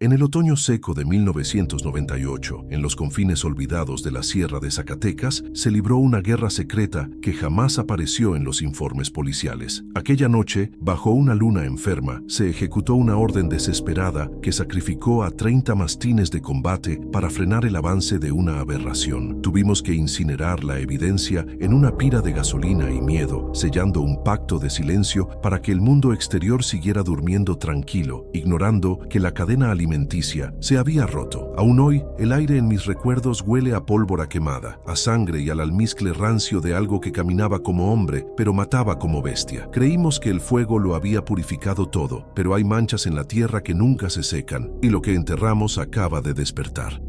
En el otoño seco de 1998, en los confines olvidados de la Sierra de Zacatecas, se libró una guerra secreta que jamás apareció en los informes policiales. Aquella noche, bajo una luna enferma, se ejecutó una orden desesperada que sacrificó a 30 mastines de combate para frenar el avance de una aberración. Tuvimos que incinerar la evidencia en una pira de gasolina y miedo, sellando un pacto de silencio para que el mundo exterior siguiera durmiendo tranquilo, ignorando que la cadena alimentaria se había roto. Aún hoy, el aire en mis recuerdos huele a pólvora quemada, a sangre y al almizcle rancio de algo que caminaba como hombre, pero mataba como bestia. Creímos que el fuego lo había purificado todo, pero hay manchas en la tierra que nunca se secan, y lo que enterramos acaba de despertar.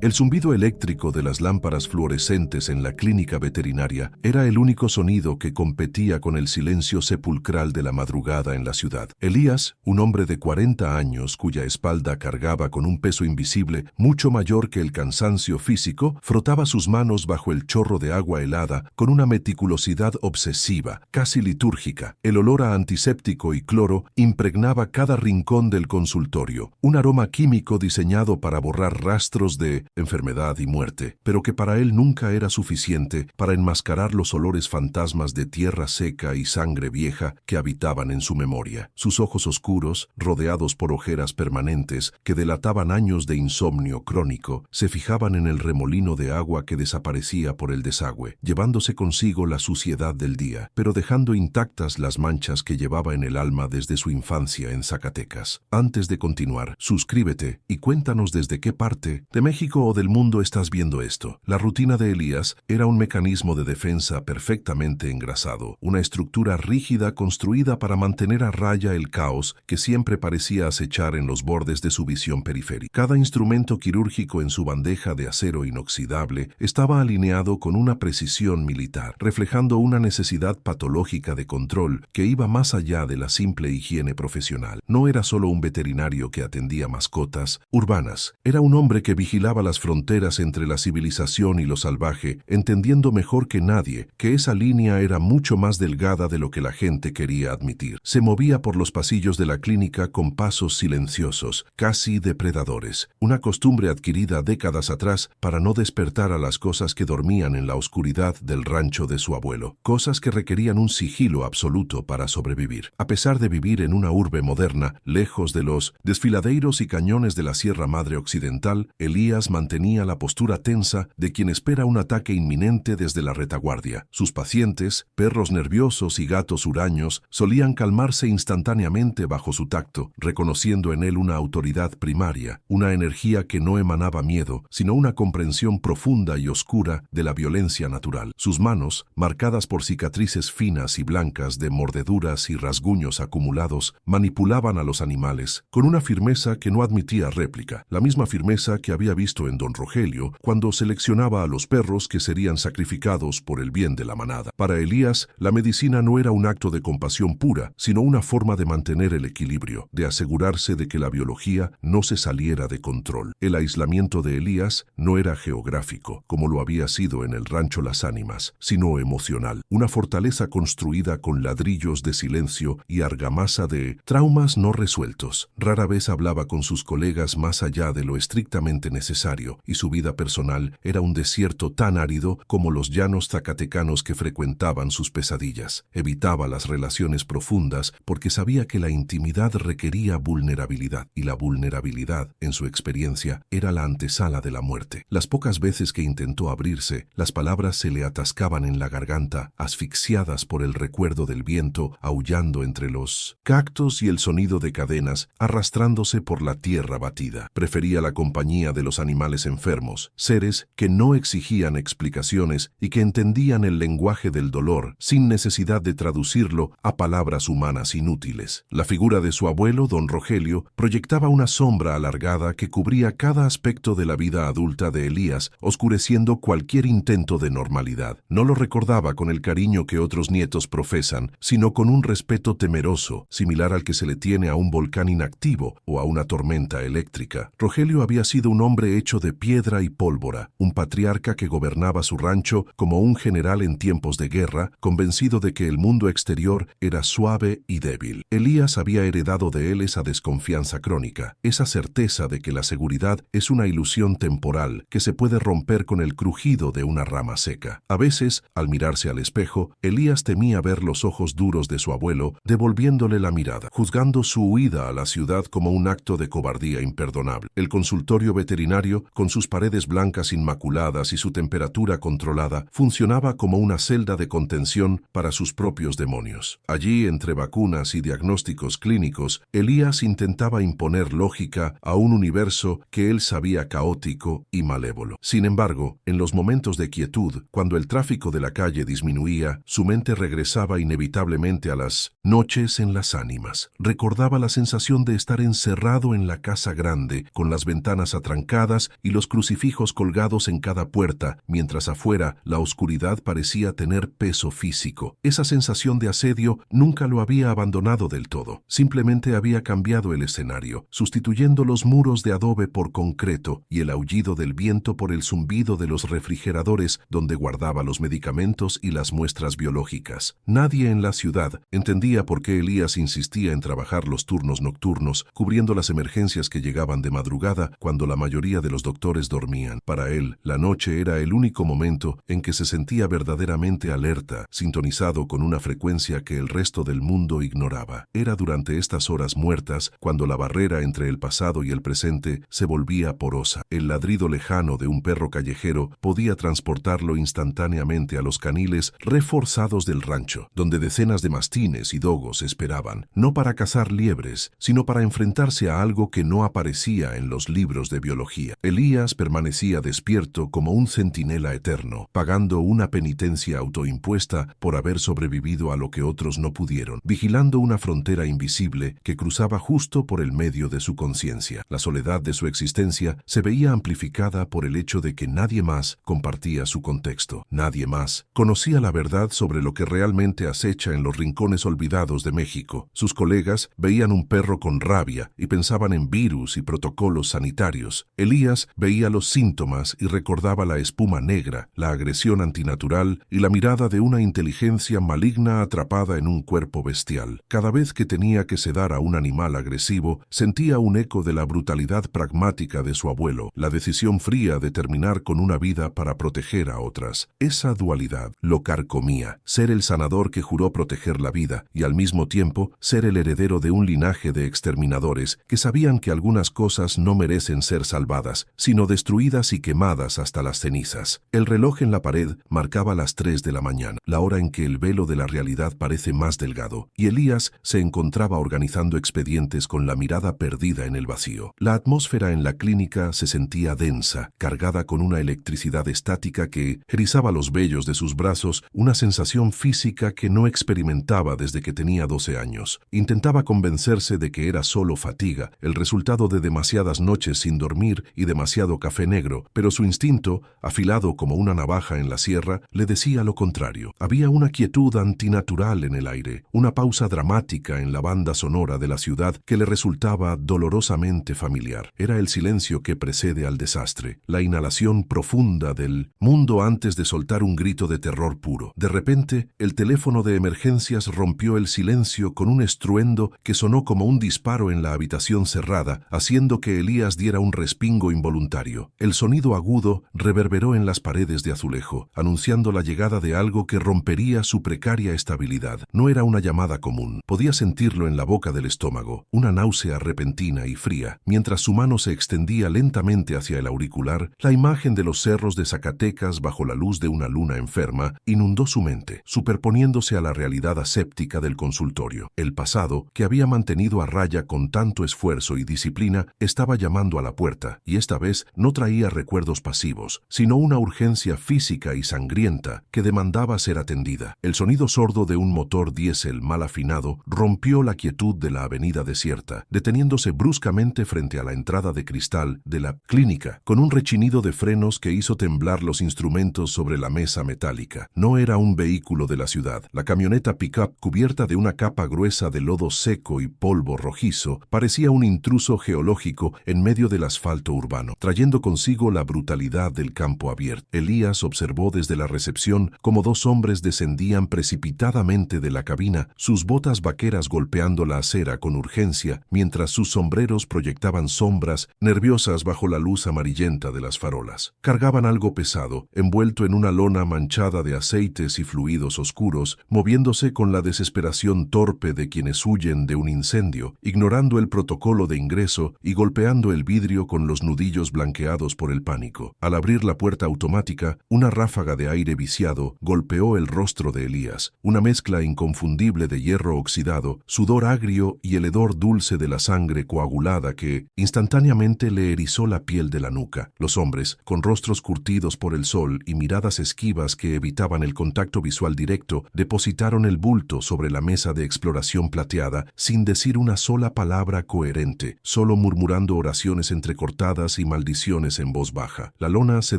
El zumbido eléctrico de las lámparas fluorescentes en la clínica veterinaria era el único sonido que competía con el silencio sepulcral de la madrugada en la ciudad. Elías, un hombre de 40 años cuya espalda cargaba con un peso invisible mucho mayor que el cansancio físico, frotaba sus manos bajo el chorro de agua helada con una meticulosidad obsesiva, casi litúrgica. El olor a antiséptico y cloro impregnaba cada rincón del consultorio, un aroma químico diseñado para borrar rastros de enfermedad y muerte, pero que para él nunca era suficiente para enmascarar los olores fantasmas de tierra seca y sangre vieja que habitaban en su memoria. Sus ojos oscuros, rodeados por ojeras permanentes que delataban años de insomnio crónico, se fijaban en el remolino de agua que desaparecía por el desagüe, llevándose consigo la suciedad del día, pero dejando intactas las manchas que llevaba en el alma desde su infancia en Zacatecas. Antes de continuar, suscríbete y cuéntanos desde qué parte de México o del mundo estás viendo esto. La rutina de Elías era un mecanismo de defensa perfectamente engrasado, una estructura rígida construida para mantener a raya el caos que siempre parecía acechar en los bordes de su visión periférica. Cada instrumento quirúrgico en su bandeja de acero inoxidable estaba alineado con una precisión militar, reflejando una necesidad patológica de control que iba más allá de la simple higiene profesional. No era solo un veterinario que atendía mascotas urbanas, era un hombre que vigilaba las fronteras entre la civilización y lo salvaje, entendiendo mejor que nadie que esa línea era mucho más delgada de lo que la gente quería admitir. Se movía por los pasillos de la clínica con pasos silenciosos, casi depredadores, una costumbre adquirida décadas atrás para no despertar a las cosas que dormían en la oscuridad del rancho de su abuelo, cosas que requerían un sigilo absoluto para sobrevivir. A pesar de vivir en una urbe moderna, lejos de los desfiladeiros y cañones de la Sierra Madre Occidental, Elías mantenía la postura tensa de quien espera un ataque inminente desde la retaguardia. Sus pacientes, perros nerviosos y gatos huraños, solían calmarse instantáneamente bajo su tacto, reconociendo en él una autoridad primaria, una energía que no emanaba miedo, sino una comprensión profunda y oscura de la violencia natural. Sus manos, marcadas por cicatrices finas y blancas de mordeduras y rasguños acumulados, manipulaban a los animales con una firmeza que no admitía réplica, la misma firmeza que había visto en don Rogelio cuando seleccionaba a los perros que serían sacrificados por el bien de la manada. Para Elías, la medicina no era un acto de compasión pura, sino una forma de mantener el equilibrio, de asegurarse de que la biología no se saliera de control. El aislamiento de Elías no era geográfico, como lo había sido en el rancho Las Ánimas, sino emocional, una fortaleza construida con ladrillos de silencio y argamasa de traumas no resueltos. Rara vez hablaba con sus colegas más allá de lo estrictamente necesario, y su vida personal era un desierto tan árido como los llanos zacatecanos que frecuentaban sus pesadillas. Evitaba las relaciones profundas porque sabía que la intimidad requería vulnerabilidad, y la vulnerabilidad, en su experiencia, era la antesala de la muerte. Las pocas veces que intentó abrirse, las palabras se le atascaban en la garganta, asfixiadas por el recuerdo del viento aullando entre los cactus y el sonido de cadenas arrastrándose por la tierra batida. Prefería la compañía de los animales enfermos, seres que no exigían explicaciones y que entendían el lenguaje del dolor sin necesidad de traducirlo a palabras humanas inútiles. La figura de su abuelo, don Rogelio, proyectaba una sombra alargada que cubría cada aspecto de la vida adulta de Elías, oscureciendo cualquier intento de normalidad. No lo recordaba con el cariño que otros nietos profesan, sino con un respeto temeroso, similar al que se le tiene a un volcán inactivo o a una tormenta eléctrica. Rogelio había sido un hombre hecho hecho de piedra y pólvora, un patriarca que gobernaba su rancho como un general en tiempos de guerra, convencido de que el mundo exterior era suave y débil. Elías había heredado de él esa desconfianza crónica, esa certeza de que la seguridad es una ilusión temporal que se puede romper con el crujido de una rama seca. A veces, al mirarse al espejo, Elías temía ver los ojos duros de su abuelo devolviéndole la mirada, juzgando su huida a la ciudad como un acto de cobardía imperdonable. El consultorio veterinario, con sus paredes blancas inmaculadas y su temperatura controlada, funcionaba como una celda de contención para sus propios demonios. Allí, entre vacunas y diagnósticos clínicos, Elías intentaba imponer lógica a un universo que él sabía caótico y malévolo. Sin embargo, en los momentos de quietud, cuando el tráfico de la calle disminuía, su mente regresaba inevitablemente a las noches en las ánimas. Recordaba la sensación de estar encerrado en la casa grande, con las ventanas atrancadas y los crucifijos colgados en cada puerta, mientras afuera la oscuridad parecía tener peso físico. Esa sensación de asedio nunca lo había abandonado del todo. Simplemente había cambiado el escenario, sustituyendo los muros de adobe por concreto y el aullido del viento por el zumbido de los refrigeradores donde guardaba los medicamentos y las muestras biológicas. Nadie en la ciudad entendía por qué Elías insistía en trabajar los turnos nocturnos, cubriendo las emergencias que llegaban de madrugada cuando la mayoría de los doctores dormían. Para él, la noche era el único momento en que se sentía verdaderamente alerta, sintonizado con una frecuencia que el resto del mundo ignoraba. Era durante estas horas muertas cuando la barrera entre el pasado y el presente se volvía porosa. El ladrido lejano de un perro callejero podía transportarlo instantáneamente a los caniles reforzados del rancho, donde decenas de mastines y dogos esperaban, no para cazar liebres, sino para enfrentarse a algo que no aparecía en los libros de biología. Elías permanecía despierto como un centinela eterno, pagando una penitencia autoimpuesta por haber sobrevivido a lo que otros no pudieron, vigilando una frontera invisible que cruzaba justo por el medio de su conciencia. La soledad de su existencia se veía amplificada por el hecho de que nadie más compartía su contexto. Nadie más conocía la verdad sobre lo que realmente acecha en los rincones olvidados de México. Sus colegas veían un perro con rabia y pensaban en virus y protocolos sanitarios. Elías veía los síntomas y recordaba la espuma negra, la agresión antinatural y la mirada de una inteligencia maligna atrapada en un cuerpo bestial. Cada vez que tenía que sedar a un animal agresivo, sentía un eco de la brutalidad pragmática de su abuelo, la decisión fría de terminar con una vida para proteger a otras. Esa dualidad lo carcomía, ser el sanador que juró proteger la vida y al mismo tiempo ser el heredero de un linaje de exterminadores que sabían que algunas cosas no merecen ser salvadas, sino destruidas y quemadas hasta las cenizas. El reloj en la pared marcaba las 3 de la mañana, la hora en que el velo de la realidad parece más delgado, y Elías se encontraba organizando expedientes con la mirada perdida en el vacío. La atmósfera en la clínica se sentía densa, cargada con una electricidad estática que erizaba los vellos de sus brazos, una sensación física que no experimentaba desde que tenía 12 años. Intentaba convencerse de que era solo fatiga, el resultado de demasiadas noches sin dormir y demasiado café negro, pero su instinto, afilado como una navaja en la sierra, le decía lo contrario. Había una quietud antinatural en el aire, una pausa dramática en la banda sonora de la ciudad que le resultaba dolorosamente familiar. Era el silencio que precede al desastre, la inhalación profunda del mundo antes de soltar un grito de terror puro. De repente, el teléfono de emergencias rompió el silencio con un estruendo que sonó como un disparo en la habitación cerrada, haciendo que Elías diera un respingo involuntario. El sonido agudo reverberó en las paredes de azulejo, anunciando la llegada de algo que rompería su precaria estabilidad. No era una llamada común. Podía sentirlo en la boca del estómago, una náusea repentina y fría. Mientras su mano se extendía lentamente hacia el auricular, la imagen de los cerros de Zacatecas bajo la luz de una luna enferma inundó su mente, superponiéndose a la realidad aséptica del consultorio. El pasado, que había mantenido a raya con tanto esfuerzo y disciplina, estaba llamando a la puerta, y esta vez no traía recuerdos pasivos, sino una urgencia física y sangrienta que demandaba ser atendida. El sonido sordo de un motor diésel mal afinado rompió la quietud de la avenida desierta, deteniéndose bruscamente frente a la entrada de cristal de la clínica, con un rechinido de frenos que hizo temblar los instrumentos sobre la mesa metálica. No era un vehículo de la ciudad. La camioneta pick-up, cubierta de una capa gruesa de lodo seco y polvo rojizo, parecía un intruso geológico en medio del asfalto urbano. urbano, trayendo consigo la brutalidad del campo abierto. Elías observó desde la recepción cómo dos hombres descendían precipitadamente de la cabina, sus botas vaqueras golpeando la acera con urgencia, mientras sus sombreros proyectaban sombras nerviosas bajo la luz amarillenta de las farolas. Cargaban algo pesado, envuelto en una lona manchada de aceites y fluidos oscuros, moviéndose con la desesperación torpe de quienes huyen de un incendio, ignorando el protocolo de ingreso y golpeando el vidrio con los nudillos blanqueados por el pánico. Al abrir la puerta automática, una ráfaga de aire viciado golpeó el rostro de Elías, una mezcla inconfundible de hierro oxidado, sudor agrio y el hedor dulce de la sangre coagulada que, instantáneamente, le erizó la piel de la nuca. Los hombres, con rostros curtidos por el sol y miradas esquivas que evitaban el contacto visual directo, depositaron el bulto sobre la mesa de exploración plateada sin decir una sola palabra coherente, solo murmurando oraciones entrecortadas y maldiciones en voz baja. La lona se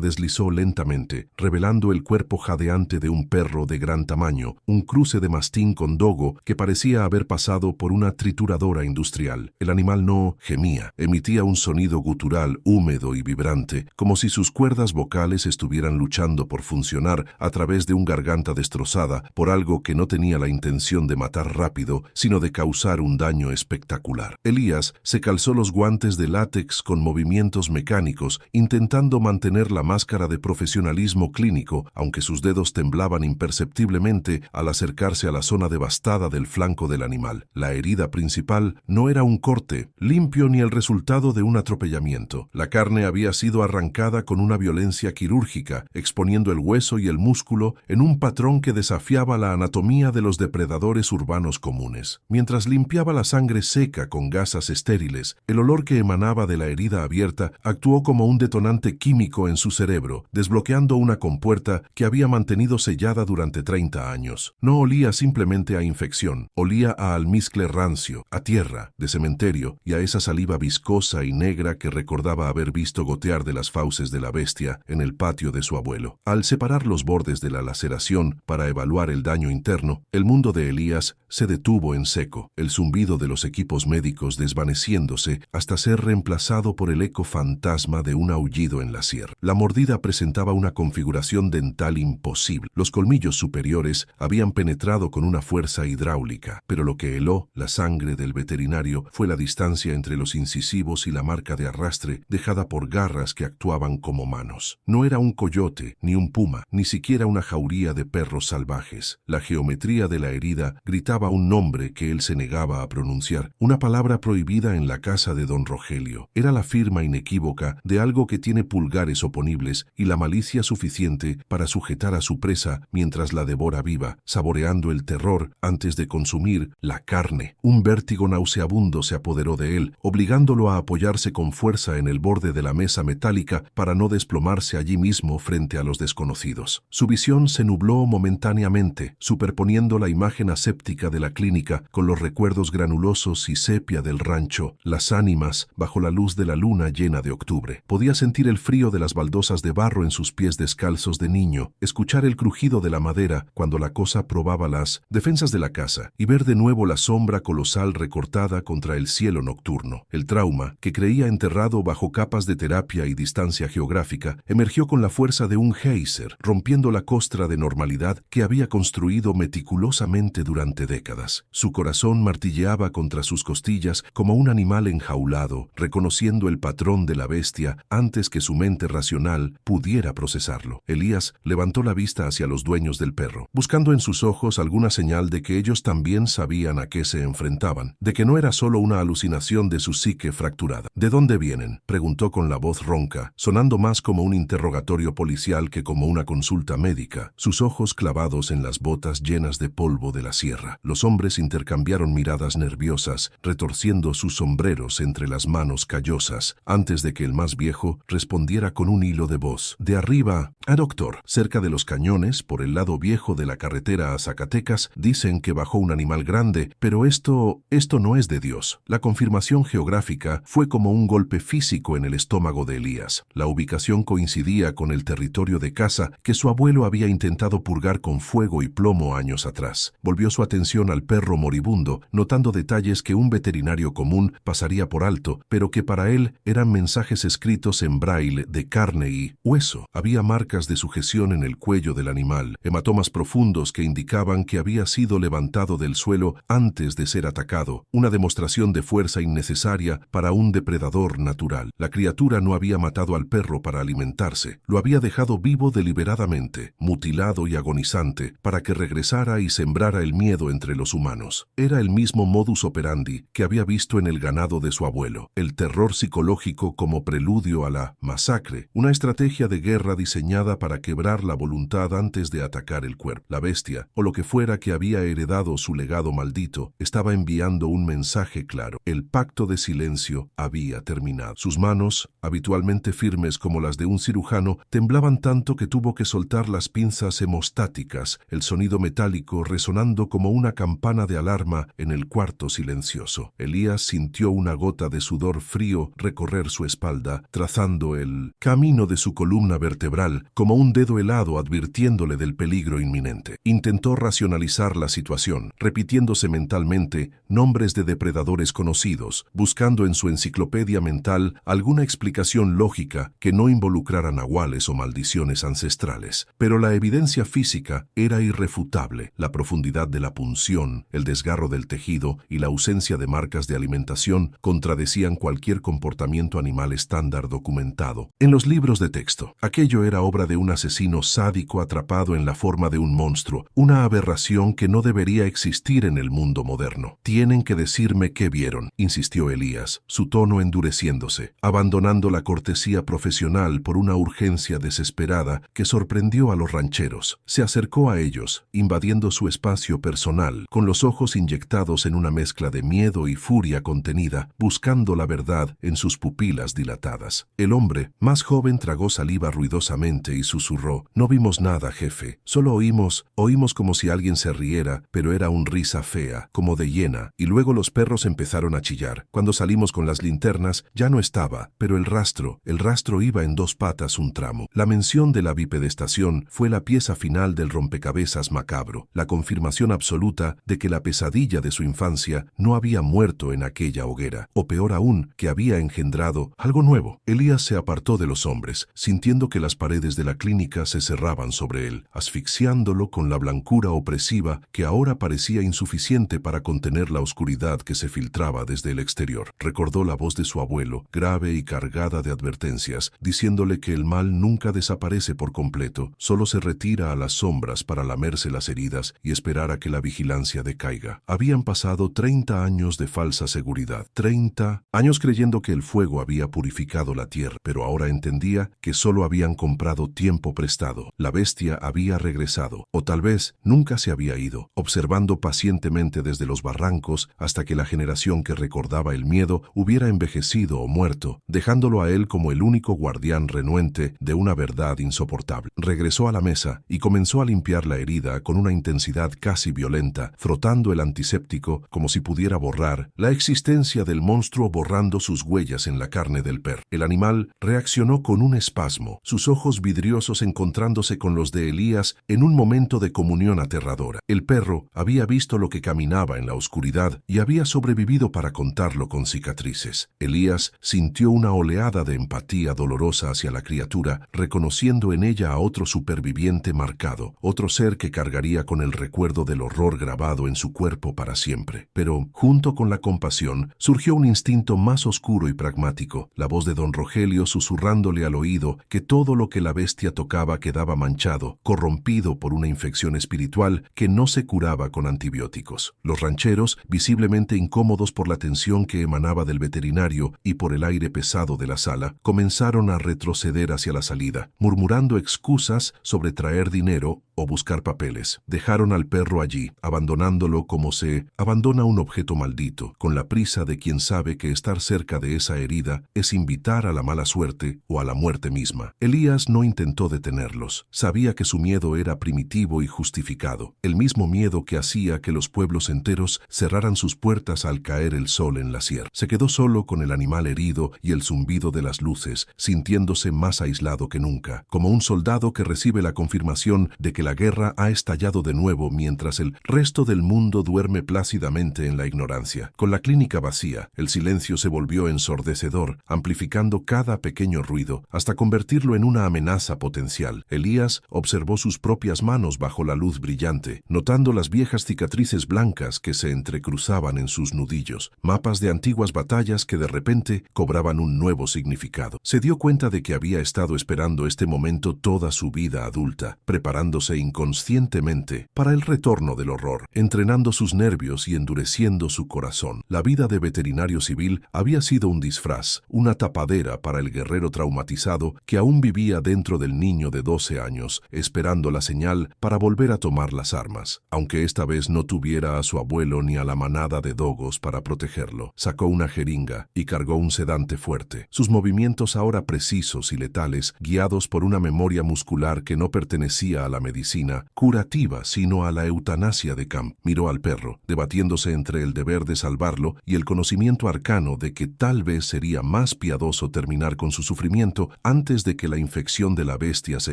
deslizó lentamente, revelando el cuerpo jadeante de un perro de gran tamaño, un cruce de mastín con dogo que parecía haber pasado por una trituradora industrial. El animal no gemía, emitía un sonido gutural, húmedo y vibrante, como si sus cuerdas vocales estuvieran luchando por funcionar a través de una garganta destrozada por algo que no tenía la intención de matar rápido, sino de causar un daño espectacular. Elías se calzó los guantes de látex con movimientos mecánicos, intentando mantener la máscara de profesionalismo clínico, aunque sus dedos temblaban imperceptiblemente al acercarse a la zona devastada del flanco del animal. La herida principal no era un corte limpio ni el resultado de un atropellamiento. La carne había sido arrancada con una violencia quirúrgica, exponiendo el hueso y el músculo en un patrón que desafiaba la anatomía de los depredadores urbanos comunes. Mientras limpiaba la sangre seca con gasas estériles, el olor que emanaba de la herida abierta actuó como un detonante químico en su cerebro, desbloqueando una compuerta que había mantenido sellada durante 30 años. No olía simplemente a infección, olía a almizcle rancio, a tierra, de cementerio y a esa saliva viscosa y negra que recordaba haber visto gotear de las fauces de la bestia en el patio de su abuelo. Al separar los bordes de la laceración para evaluar el daño interno, el mundo de Elías se detuvo en seco, el zumbido de los equipos médicos desvaneciéndose hasta ser reemplazado por el eco fantasma de un aullido en la sierra. La mordida presentaba una configuración dental imposible. Los colmillos superiores habían penetrado con una fuerza hidráulica, pero lo que heló la sangre del veterinario fue la distancia entre los incisivos y la marca de arrastre dejada por garras que actuaban como manos. No era un coyote, ni un puma, ni siquiera una jauría de perros salvajes. La geometría de la herida gritaba un nombre que él se negaba a pronunciar, una palabra prohibida en la casa de don Rogelio. Era la firma inequívoca de algo que tiene pulgares oponibles y la malicia suficiente para sujetar a su presa mientras la devora viva, saboreando el terror antes de consumir la carne. Un vértigo nauseabundo se apoderó de él, obligándolo a apoyarse con fuerza en el borde de la mesa metálica para no desplomarse allí mismo frente a los desconocidos. Su visión se nubló momentáneamente, superponiendo la imagen aséptica de la clínica con los recuerdos granulosos y sepia del rancho, las ánimas bajo la luz de la luna llena de octubre. Podía sentir el frío de las baldosas de barro en sus pies descalzos de niño, escuchar el crujido de la madera cuando la cosa probaba las defensas de la casa y ver de nuevo la sombra colosal recortada contra el cielo nocturno. El trauma, que creía enterrado bajo capas de terapia y distancia geográfica, emergió con la fuerza de un geyser, rompiendo la costra de normalidad que había construido meticulosamente durante décadas. Su corazón martilleaba contra sus costillas como un animal enjaulado, reconociendo el patrón de la bestia antes que su mente racional pudiera procesarlo. Elías levantó la vista hacia los dueños del perro, buscando en sus ojos alguna señal de que ellos también sabían a qué se enfrentaban, de que no era solo una alucinación de su psique fracturada. ¿De dónde vienen?, preguntó con la voz ronca, sonando más como un interrogatorio policial que como una consulta médica, sus ojos clavados en las botas llenas de polvo de la sierra. Los hombres intercambiaron miradas nerviosas, retorciendo sus sombreros entre las manos callosas, antes de que el más viejo respondiera con un hilo de voz. De arriba, doctor, cerca de los cañones, por el lado viejo de la carretera a Zacatecas, dicen que bajó un animal grande, pero esto no es de Dios. La confirmación geográfica fue como un golpe físico en el estómago de Elías. La ubicación coincidía con el territorio de caza que su abuelo había intentado purgar con fuego y plomo años atrás. Volvió su atención al perro moribundo, notando detalles que un veterinario común pasaría por alto, pero que para él eran mensajes mensajes escritos en braille de carne y hueso. Había marcas de sujeción en el cuello del animal, hematomas profundos que indicaban que había sido levantado del suelo antes de ser atacado, una demostración de fuerza innecesaria para un depredador natural. La criatura no había matado al perro para alimentarse, lo había dejado vivo deliberadamente, mutilado y agonizante, para que regresara y sembrara el miedo entre los humanos. Era el mismo modus operandi que había visto en el ganado de su abuelo, el terror psicológico como preludio a la masacre, una estrategia de guerra diseñada para quebrar la voluntad antes de atacar el cuerpo. La bestia, o lo que fuera que había heredado su legado maldito, estaba enviando un mensaje claro. El pacto de silencio había terminado. Sus manos, habitualmente firmes como las de un cirujano, temblaban tanto que tuvo que soltar las pinzas hemostáticas, el sonido metálico resonando como una campana de alarma en el cuarto silencioso. Elías sintió una gota de sudor frío recorrer su espalda, trazando el camino de su columna vertebral como un dedo helado advirtiéndole del peligro inminente. Intentó racionalizar la situación, repitiéndose mentalmente nombres de depredadores conocidos, buscando en su enciclopedia mental alguna explicación lógica que no involucrara nahuales o maldiciones ancestrales. Pero la evidencia física era irrefutable. La profundidad de la punción, el desgarro del tejido y la ausencia de marcas de alimentación contradecían cualquier comportamiento animal estándar documentado en los libros de texto. Aquello era obra de un asesino sádico atrapado en la forma de un monstruo, una aberración que no debería existir en el mundo moderno. Tienen que decirme qué vieron, insistió Elías, su tono endureciéndose, abandonando la cortesía profesional por una urgencia desesperada que sorprendió a los rancheros. Se acercó a ellos, invadiendo su espacio personal, con los ojos inyectados en una mezcla de miedo y furia contenida, buscando la verdad en sus pupilas dilatadas. El hombre, más joven, tragó saliva ruidosamente y susurró: «No vimos nada, jefe. Solo oímos como si alguien se riera, pero era una risa fea, como de hiena, y luego los perros empezaron a chillar. Cuando salimos con las linternas, ya no estaba, pero el rastro iba en 2 patas un tramo». La mención de la bipedestación fue la pieza final del rompecabezas macabro, la confirmación absoluta de que la pesadilla de su infancia no había muerto en aquella hoguera, o peor aún, que había engendrado algo nuevo. Elías se apartó de los hombres, sintiendo que las paredes de la clínica se cerraban sobre él, asfixiándolo con la blancura opresiva que ahora parecía insuficiente para contener la oscuridad que se filtraba desde el exterior. Recordó la voz de su abuelo, grave y cargada de advertencias, diciéndole que el mal nunca desaparece por completo, solo se retira a las sombras para lamerse las heridas y esperar a que la vigilancia decaiga. Habían pasado 30 años de falsa seguridad, 30 años creyendo que el fuego había purificado la tierra, pero ahora entendía que solo habían comprado tiempo prestado. La bestia había regresado, o tal vez nunca se había ido, observando pacientemente desde los barrancos hasta que la generación que recordaba el miedo hubiera envejecido o muerto, dejándolo a él como el único guardián renuente de una verdad insoportable. Regresó a la mesa y comenzó a limpiar la herida con una intensidad casi violenta, frotando el antiséptico como si pudiera borrar la existencia del monstruo, borrando sus huellas en la carne del perro. El animal reaccionó con un espasmo, sus ojos vidriosos encontrándose con los de Elías en un momento de comunión aterradora. El perro había visto lo que caminaba en la oscuridad y había sobrevivido para contarlo con cicatrices. Elías sintió una oleada de empatía dolorosa hacia la criatura, reconociendo en ella a otro superviviente marcado, otro ser que cargaría con el recuerdo del horror grabado en su cuerpo para siempre. Pero, junto con la compasión, surgió un instinto más oscuro y pragmático, la voz de don Rogelio susurrándole al oído que todo lo que la bestia tocaba quedaba manchado, corrompido por una infección espiritual que no se curaba con antibióticos. Los rancheros, visiblemente incómodos por la tensión que emanaba del veterinario y por el aire pesado de la sala, comenzaron a retroceder hacia la salida, murmurando excusas sobre traer dinero o buscar papeles. Dejaron al perro allí, abandonándolo como se abandona un objeto maldito, con la prisa de quien sabe que estar cerca de esa herida es invitar a la mala suerte o a la muerte misma. Elías no intentó detenerlos. Sabía que su miedo era primitivo y justificado, el mismo miedo que hacía que los pueblos enteros cerraran sus puertas al caer el sol en la sierra. Se quedó solo con el animal herido y el zumbido de las luces, sintiéndose más aislado que nunca, como un soldado que recibe la confirmación de que porque la guerra ha estallado de nuevo mientras el resto del mundo duerme plácidamente en la ignorancia. Con la clínica vacía, el silencio se volvió ensordecedor, amplificando cada pequeño ruido hasta convertirlo en una amenaza potencial. Elías observó sus propias manos bajo la luz brillante, notando las viejas cicatrices blancas que se entrecruzaban en sus nudillos, mapas de antiguas batallas que de repente cobraban un nuevo significado. Se dio cuenta de que había estado esperando este momento toda su vida adulta, preparándose inconscientemente para el retorno del horror, entrenando sus nervios y endureciendo su corazón. La vida de veterinario civil había sido un disfraz, una tapadera para el guerrero traumatizado que aún vivía dentro del niño de 12 años, esperando la señal para volver a tomar las armas. Aunque esta vez no tuviera a su abuelo ni a la manada de dogos para protegerlo, sacó una jeringa y cargó un sedante fuerte. Sus movimientos ahora precisos y letales, guiados por una memoria muscular que no pertenecía a la medicina curativa, sino a la eutanasia de Camp. Miró al perro, debatiéndose entre el deber de salvarlo y el conocimiento arcano de que tal vez sería más piadoso terminar con su sufrimiento antes de que la infección de la bestia se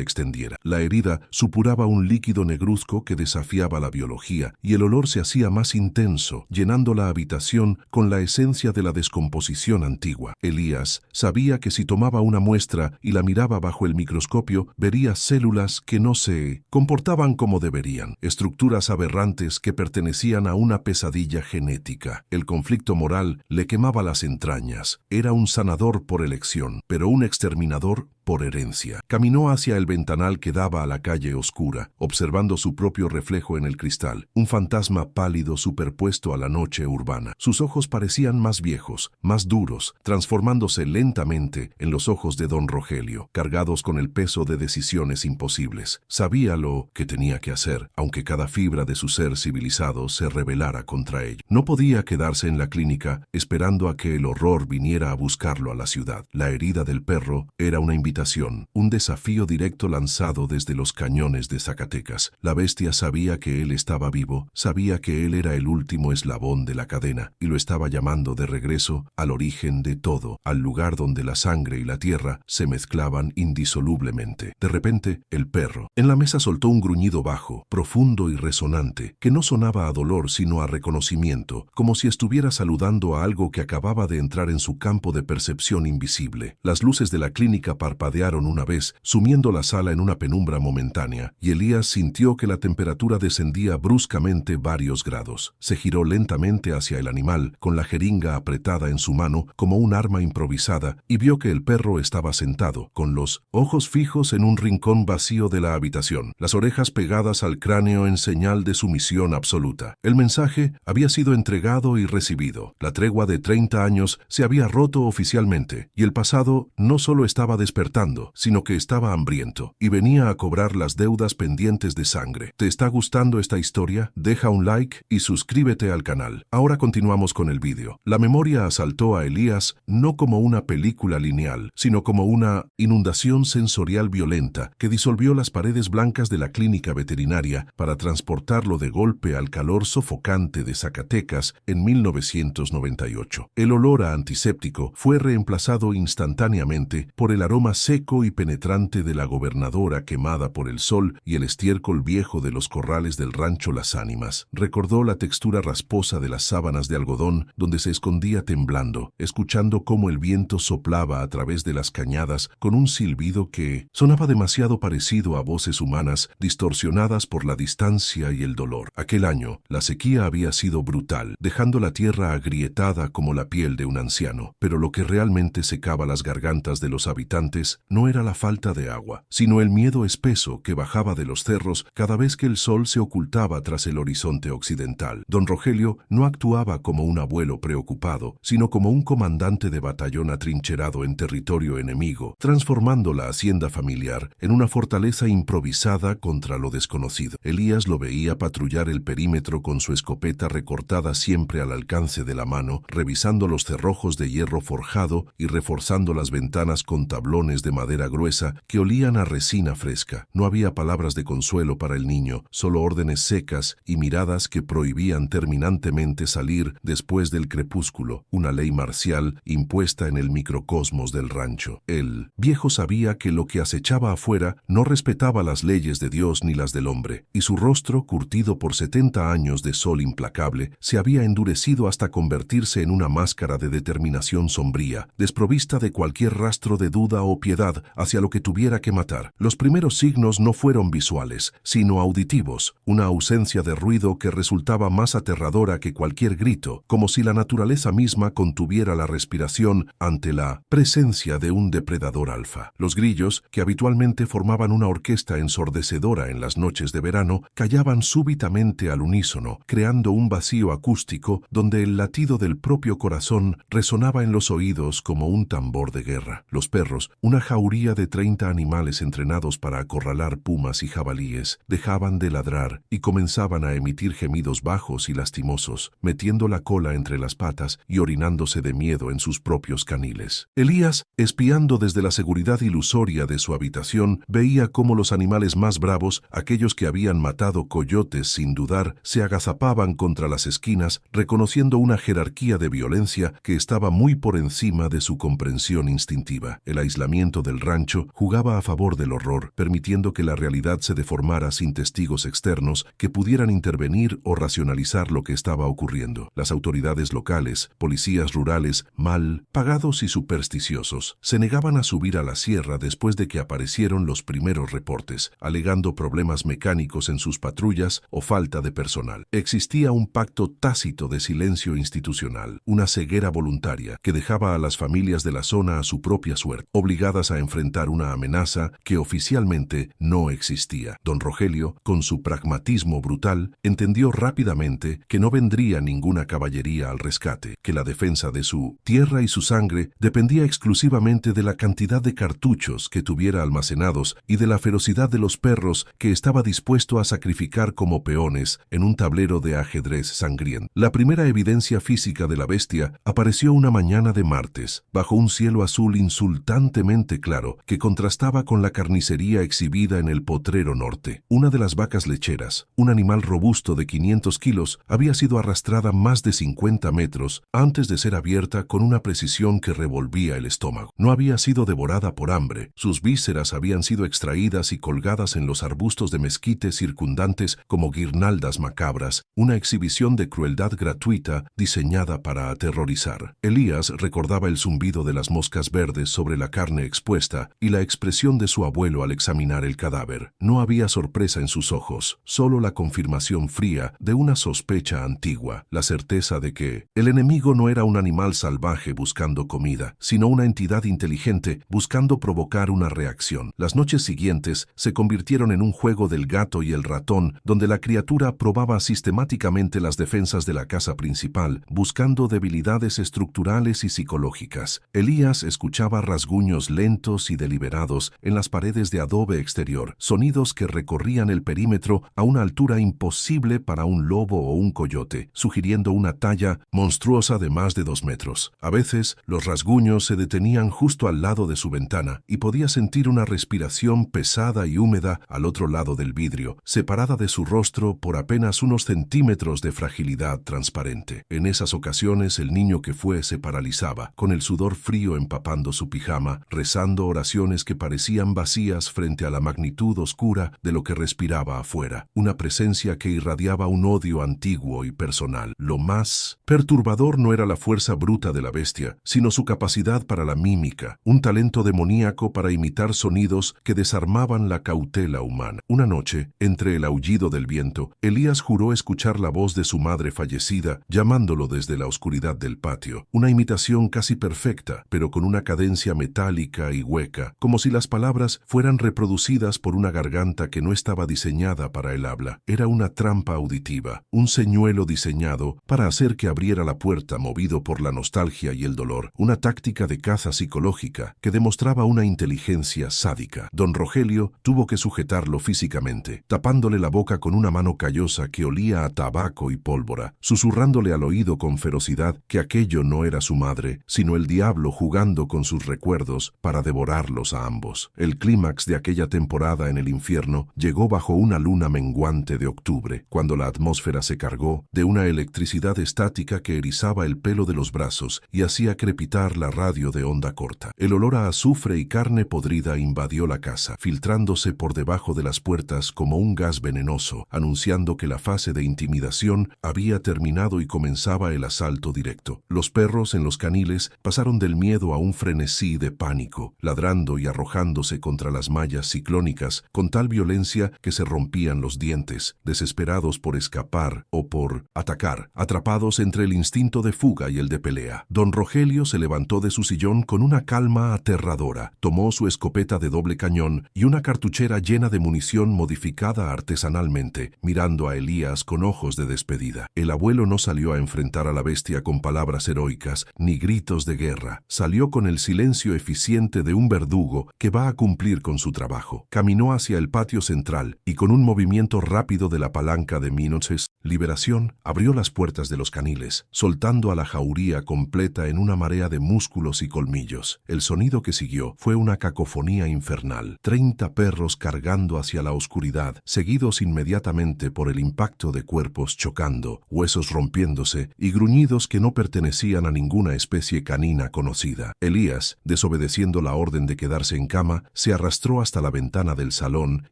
extendiera. La herida supuraba un líquido negruzco que desafiaba la biología, y el olor se hacía más intenso, llenando la habitación con la esencia de la descomposición antigua. Elías sabía que si tomaba una muestra y la miraba bajo el microscopio, vería células que no se comportaban como deberían, estructuras aberrantes que pertenecían a una pesadilla genética. El conflicto moral le quemaba las entrañas. Era un sanador por elección, pero un exterminador por herencia. Caminó hacia el ventanal que daba a la calle oscura, observando su propio reflejo en el cristal, un fantasma pálido superpuesto a la noche urbana. Sus ojos parecían más viejos, más duros, transformándose lentamente en los ojos de don Rogelio, cargados con el peso de decisiones imposibles. Sabía lo que tenía que hacer, aunque cada fibra de su ser civilizado se rebelara contra ello. No podía quedarse en la clínica esperando a que el horror viniera a buscarlo a la ciudad. La herida del perro era una invitación, un desafío directo lanzado desde los cañones de Zacatecas. La bestia sabía que él estaba vivo, sabía que él era el último eslabón de la cadena, y lo estaba llamando de regreso al origen de todo, al lugar donde la sangre y la tierra se mezclaban indisolublemente. De repente, el perro en la mesa soltó un gruñido bajo, profundo y resonante, que no sonaba a dolor sino a reconocimiento, como si estuviera saludando a algo que acababa de entrar en su campo de percepción invisible. Las luces de la clínica parpadearon una vez, sumiendo la sala en una penumbra momentánea, y Elías sintió que la temperatura descendía bruscamente varios grados. Se giró lentamente hacia el animal, con la jeringa apretada en su mano como un arma improvisada, y vio que el perro estaba sentado, con los ojos fijos en un rincón vacío de la habitación, las orejas pegadas al cráneo en señal de sumisión absoluta. El mensaje había sido entregado y recibido. La tregua de 30 años se había roto oficialmente, y el pasado no solo estaba despertando, sino que estaba hambriento, y venía a cobrar las deudas pendientes de sangre. ¿Te está gustando esta historia? Deja un like y suscríbete al canal. Ahora continuamos con el vídeo. La memoria asaltó a Elías no como una película lineal, sino como una inundación sensorial violenta que disolvió las paredes blancas de la clínica veterinaria para transportarlo de golpe al calor sofocante de Zacatecas en 1998. El olor a antiséptico fue reemplazado instantáneamente por el aroma seco y penetrante de la gobernadora quemada por el sol y el estiércol viejo de los corrales del rancho Las Ánimas. Recordó la textura rasposa de las sábanas de algodón donde se escondía temblando, escuchando cómo el viento soplaba a través de las cañadas con un silbido que sonaba demasiado parecido a voces humanas distorsionadas por la distancia y el dolor. Aquel año, la sequía había sido brutal, dejando la tierra agrietada como la piel de un anciano, pero lo que realmente secaba las gargantas de los habitantes no era la falta de agua, sino el miedo espeso que bajaba de los cerros cada vez que el sol se ocultaba tras el horizonte occidental. Don Rogelio no actuaba como un abuelo preocupado, sino como un comandante de batallón atrincherado en territorio enemigo, transformando la hacienda familiar en una fortaleza improvisada contra lo desconocido. Elías lo veía patrullar el perímetro con su escopeta recortada siempre al alcance de la mano, revisando los cerrojos de hierro forjado y reforzando las ventanas con tablones sillones de madera gruesa que olían a resina fresca. No había palabras de consuelo para el niño, solo órdenes secas y miradas que prohibían terminantemente salir después del crepúsculo, una ley marcial impuesta en el microcosmos del rancho. El viejo sabía que lo que acechaba afuera no respetaba las leyes de Dios ni las del hombre, y su rostro, curtido por 70 años de sol implacable, se había endurecido hasta convertirse en una máscara de determinación sombría, desprovista de cualquier rastro de duda o piedad hacia lo que tuviera que matar. Los primeros signos no fueron visuales, sino auditivos, una ausencia de ruido que resultaba más aterradora que cualquier grito, como si la naturaleza misma contuviera la respiración ante la presencia de un depredador alfa. Los grillos, que habitualmente formaban una orquesta ensordecedora en las noches de verano, callaban súbitamente al unísono, creando un vacío acústico donde el latido del propio corazón resonaba en los oídos como un tambor de guerra. Los perros, una jauría de 30 animales entrenados para acorralar pumas y jabalíes, dejaban de ladrar y comenzaban a emitir gemidos bajos y lastimosos, metiendo la cola entre las patas y orinándose de miedo en sus propios caniles. Elías, espiando desde la seguridad ilusoria de su habitación, veía cómo los animales más bravos, aquellos que habían matado coyotes sin dudar, se agazapaban contra las esquinas, reconociendo una jerarquía de violencia que estaba muy por encima de su comprensión instintiva. El aislamiento del rancho jugaba a favor del horror, permitiendo que la realidad se deformara sin testigos externos que pudieran intervenir o racionalizar lo que estaba ocurriendo. Las autoridades locales, policías rurales, mal pagados y supersticiosos, se negaban a subir a la sierra después de que aparecieron los primeros reportes, alegando problemas mecánicos en sus patrullas o falta de personal. Existía un pacto tácito de silencio institucional, una ceguera voluntaria que dejaba a las familias de la zona a su propia suerte, obligadas a enfrentar una amenaza que oficialmente no existía. Don Rogelio, con su pragmatismo brutal, entendió rápidamente que no vendría ninguna caballería al rescate, que la defensa de su tierra y su sangre dependía exclusivamente de la cantidad de cartuchos que tuviera almacenados y de la ferocidad de los perros que estaba dispuesto a sacrificar como peones en un tablero de ajedrez sangriento. La primera evidencia física de la bestia apareció una mañana de martes, bajo un cielo azul insultantemente claro que contrastaba con la carnicería exhibida en el potrero norte. Una de las vacas lecheras, un animal robusto de 500 kilos, había sido arrastrada más de 50 metros antes de ser abierta con una precisión que revolvía el estómago. No había sido devorada por hambre, sus vísceras habían sido extraídas y colgadas en los arbustos de mezquite circundantes como guirnaldas macabras, una exhibición de crueldad gratuita diseñada para aterrorizar. Elías recordaba el zumbido de las moscas verdes sobre la carne expuesta y la expresión de su abuelo al examinar el cadáver. No había sorpresa en sus ojos, solo la confirmación fría de una sospecha antigua, la certeza de que el enemigo no era un animal salvaje buscando comida, sino una entidad inteligente buscando provocar una reacción. Las noches siguientes se convirtieron en un juego del gato y el ratón, donde la criatura probaba sistemáticamente las defensas de la casa principal, buscando debilidades estructurales y psicológicas. Elías escuchaba rasguños lentos y deliberados en las paredes de adobe exterior, sonidos que recorrían el perímetro a una altura imposible para un lobo o un coyote, sugiriendo una talla monstruosa de más de 2 metros. A veces, los rasguños se detenían justo al lado de su ventana y podía sentir una respiración pesada y húmeda al otro lado del vidrio, separada de su rostro por apenas unos centímetros de fragilidad transparente. En esas ocasiones el niño que fue se paralizaba, con el sudor frío empapando su pijama, rezando oraciones que parecían vacías frente a la magnitud oscura de lo que respiraba afuera, una presencia que irradiaba un odio antiguo y personal. Lo más perturbador no era la fuerza bruta de la bestia, sino su capacidad para la mímica, un talento demoníaco para imitar sonidos que desarmaban la cautela humana. Una noche, entre el aullido del viento, Elías juró escuchar la voz de su madre fallecida, llamándolo desde la oscuridad del patio, una imitación casi perfecta, pero con una cadencia metálica y hueca, como si las palabras fueran reproducidas por una garganta que no estaba diseñada para el habla. Era una trampa auditiva, un señuelo diseñado para hacer que abriera la puerta movido por la nostalgia y el dolor, una táctica de caza psicológica que demostraba una inteligencia sádica. Don Rogelio tuvo que sujetarlo físicamente, tapándole la boca con una mano callosa que olía a tabaco y pólvora, susurrándole al oído con ferocidad que aquello no era su madre, sino el diablo jugando con sus recuerdos para para devorarlos a ambos. El clímax de aquella temporada en el infierno llegó bajo una luna menguante de octubre, cuando la atmósfera se cargó de una electricidad estática que erizaba el pelo de los brazos y hacía crepitar la radio de onda corta. El olor a azufre y carne podrida invadió la casa, filtrándose por debajo de las puertas como un gas venenoso, anunciando que la fase de intimidación había terminado y comenzaba el asalto directo. Los perros en los caniles pasaron del miedo a un frenesí de pánico, ladrando y arrojándose contra las mallas ciclónicas con tal violencia que se rompían los dientes, desesperados por escapar o por atacar, atrapados entre el instinto de fuga y el de pelea. Don Rogelio se levantó de su sillón con una calma aterradora, tomó su escopeta de doble cañón y una cartuchera llena de munición modificada artesanalmente, mirando a Elías con ojos de despedida. El abuelo no salió a enfrentar a la bestia con palabras heroicas ni gritos de guerra. Salió con el silencio eficiente de un verdugo que va a cumplir con su trabajo. Caminó hacia el patio central y con un movimiento rápido de la palanca de Minoches, Liberación abrió las puertas de los caniles, soltando a la jauría completa en una marea de músculos y colmillos. El sonido que siguió fue una cacofonía infernal. 30 perros cargando hacia la oscuridad, seguidos inmediatamente por el impacto de cuerpos chocando, huesos rompiéndose y gruñidos que no pertenecían a ninguna especie canina conocida. Elías, desobedeciendo la orden de quedarse en cama, se arrastró hasta la ventana del salón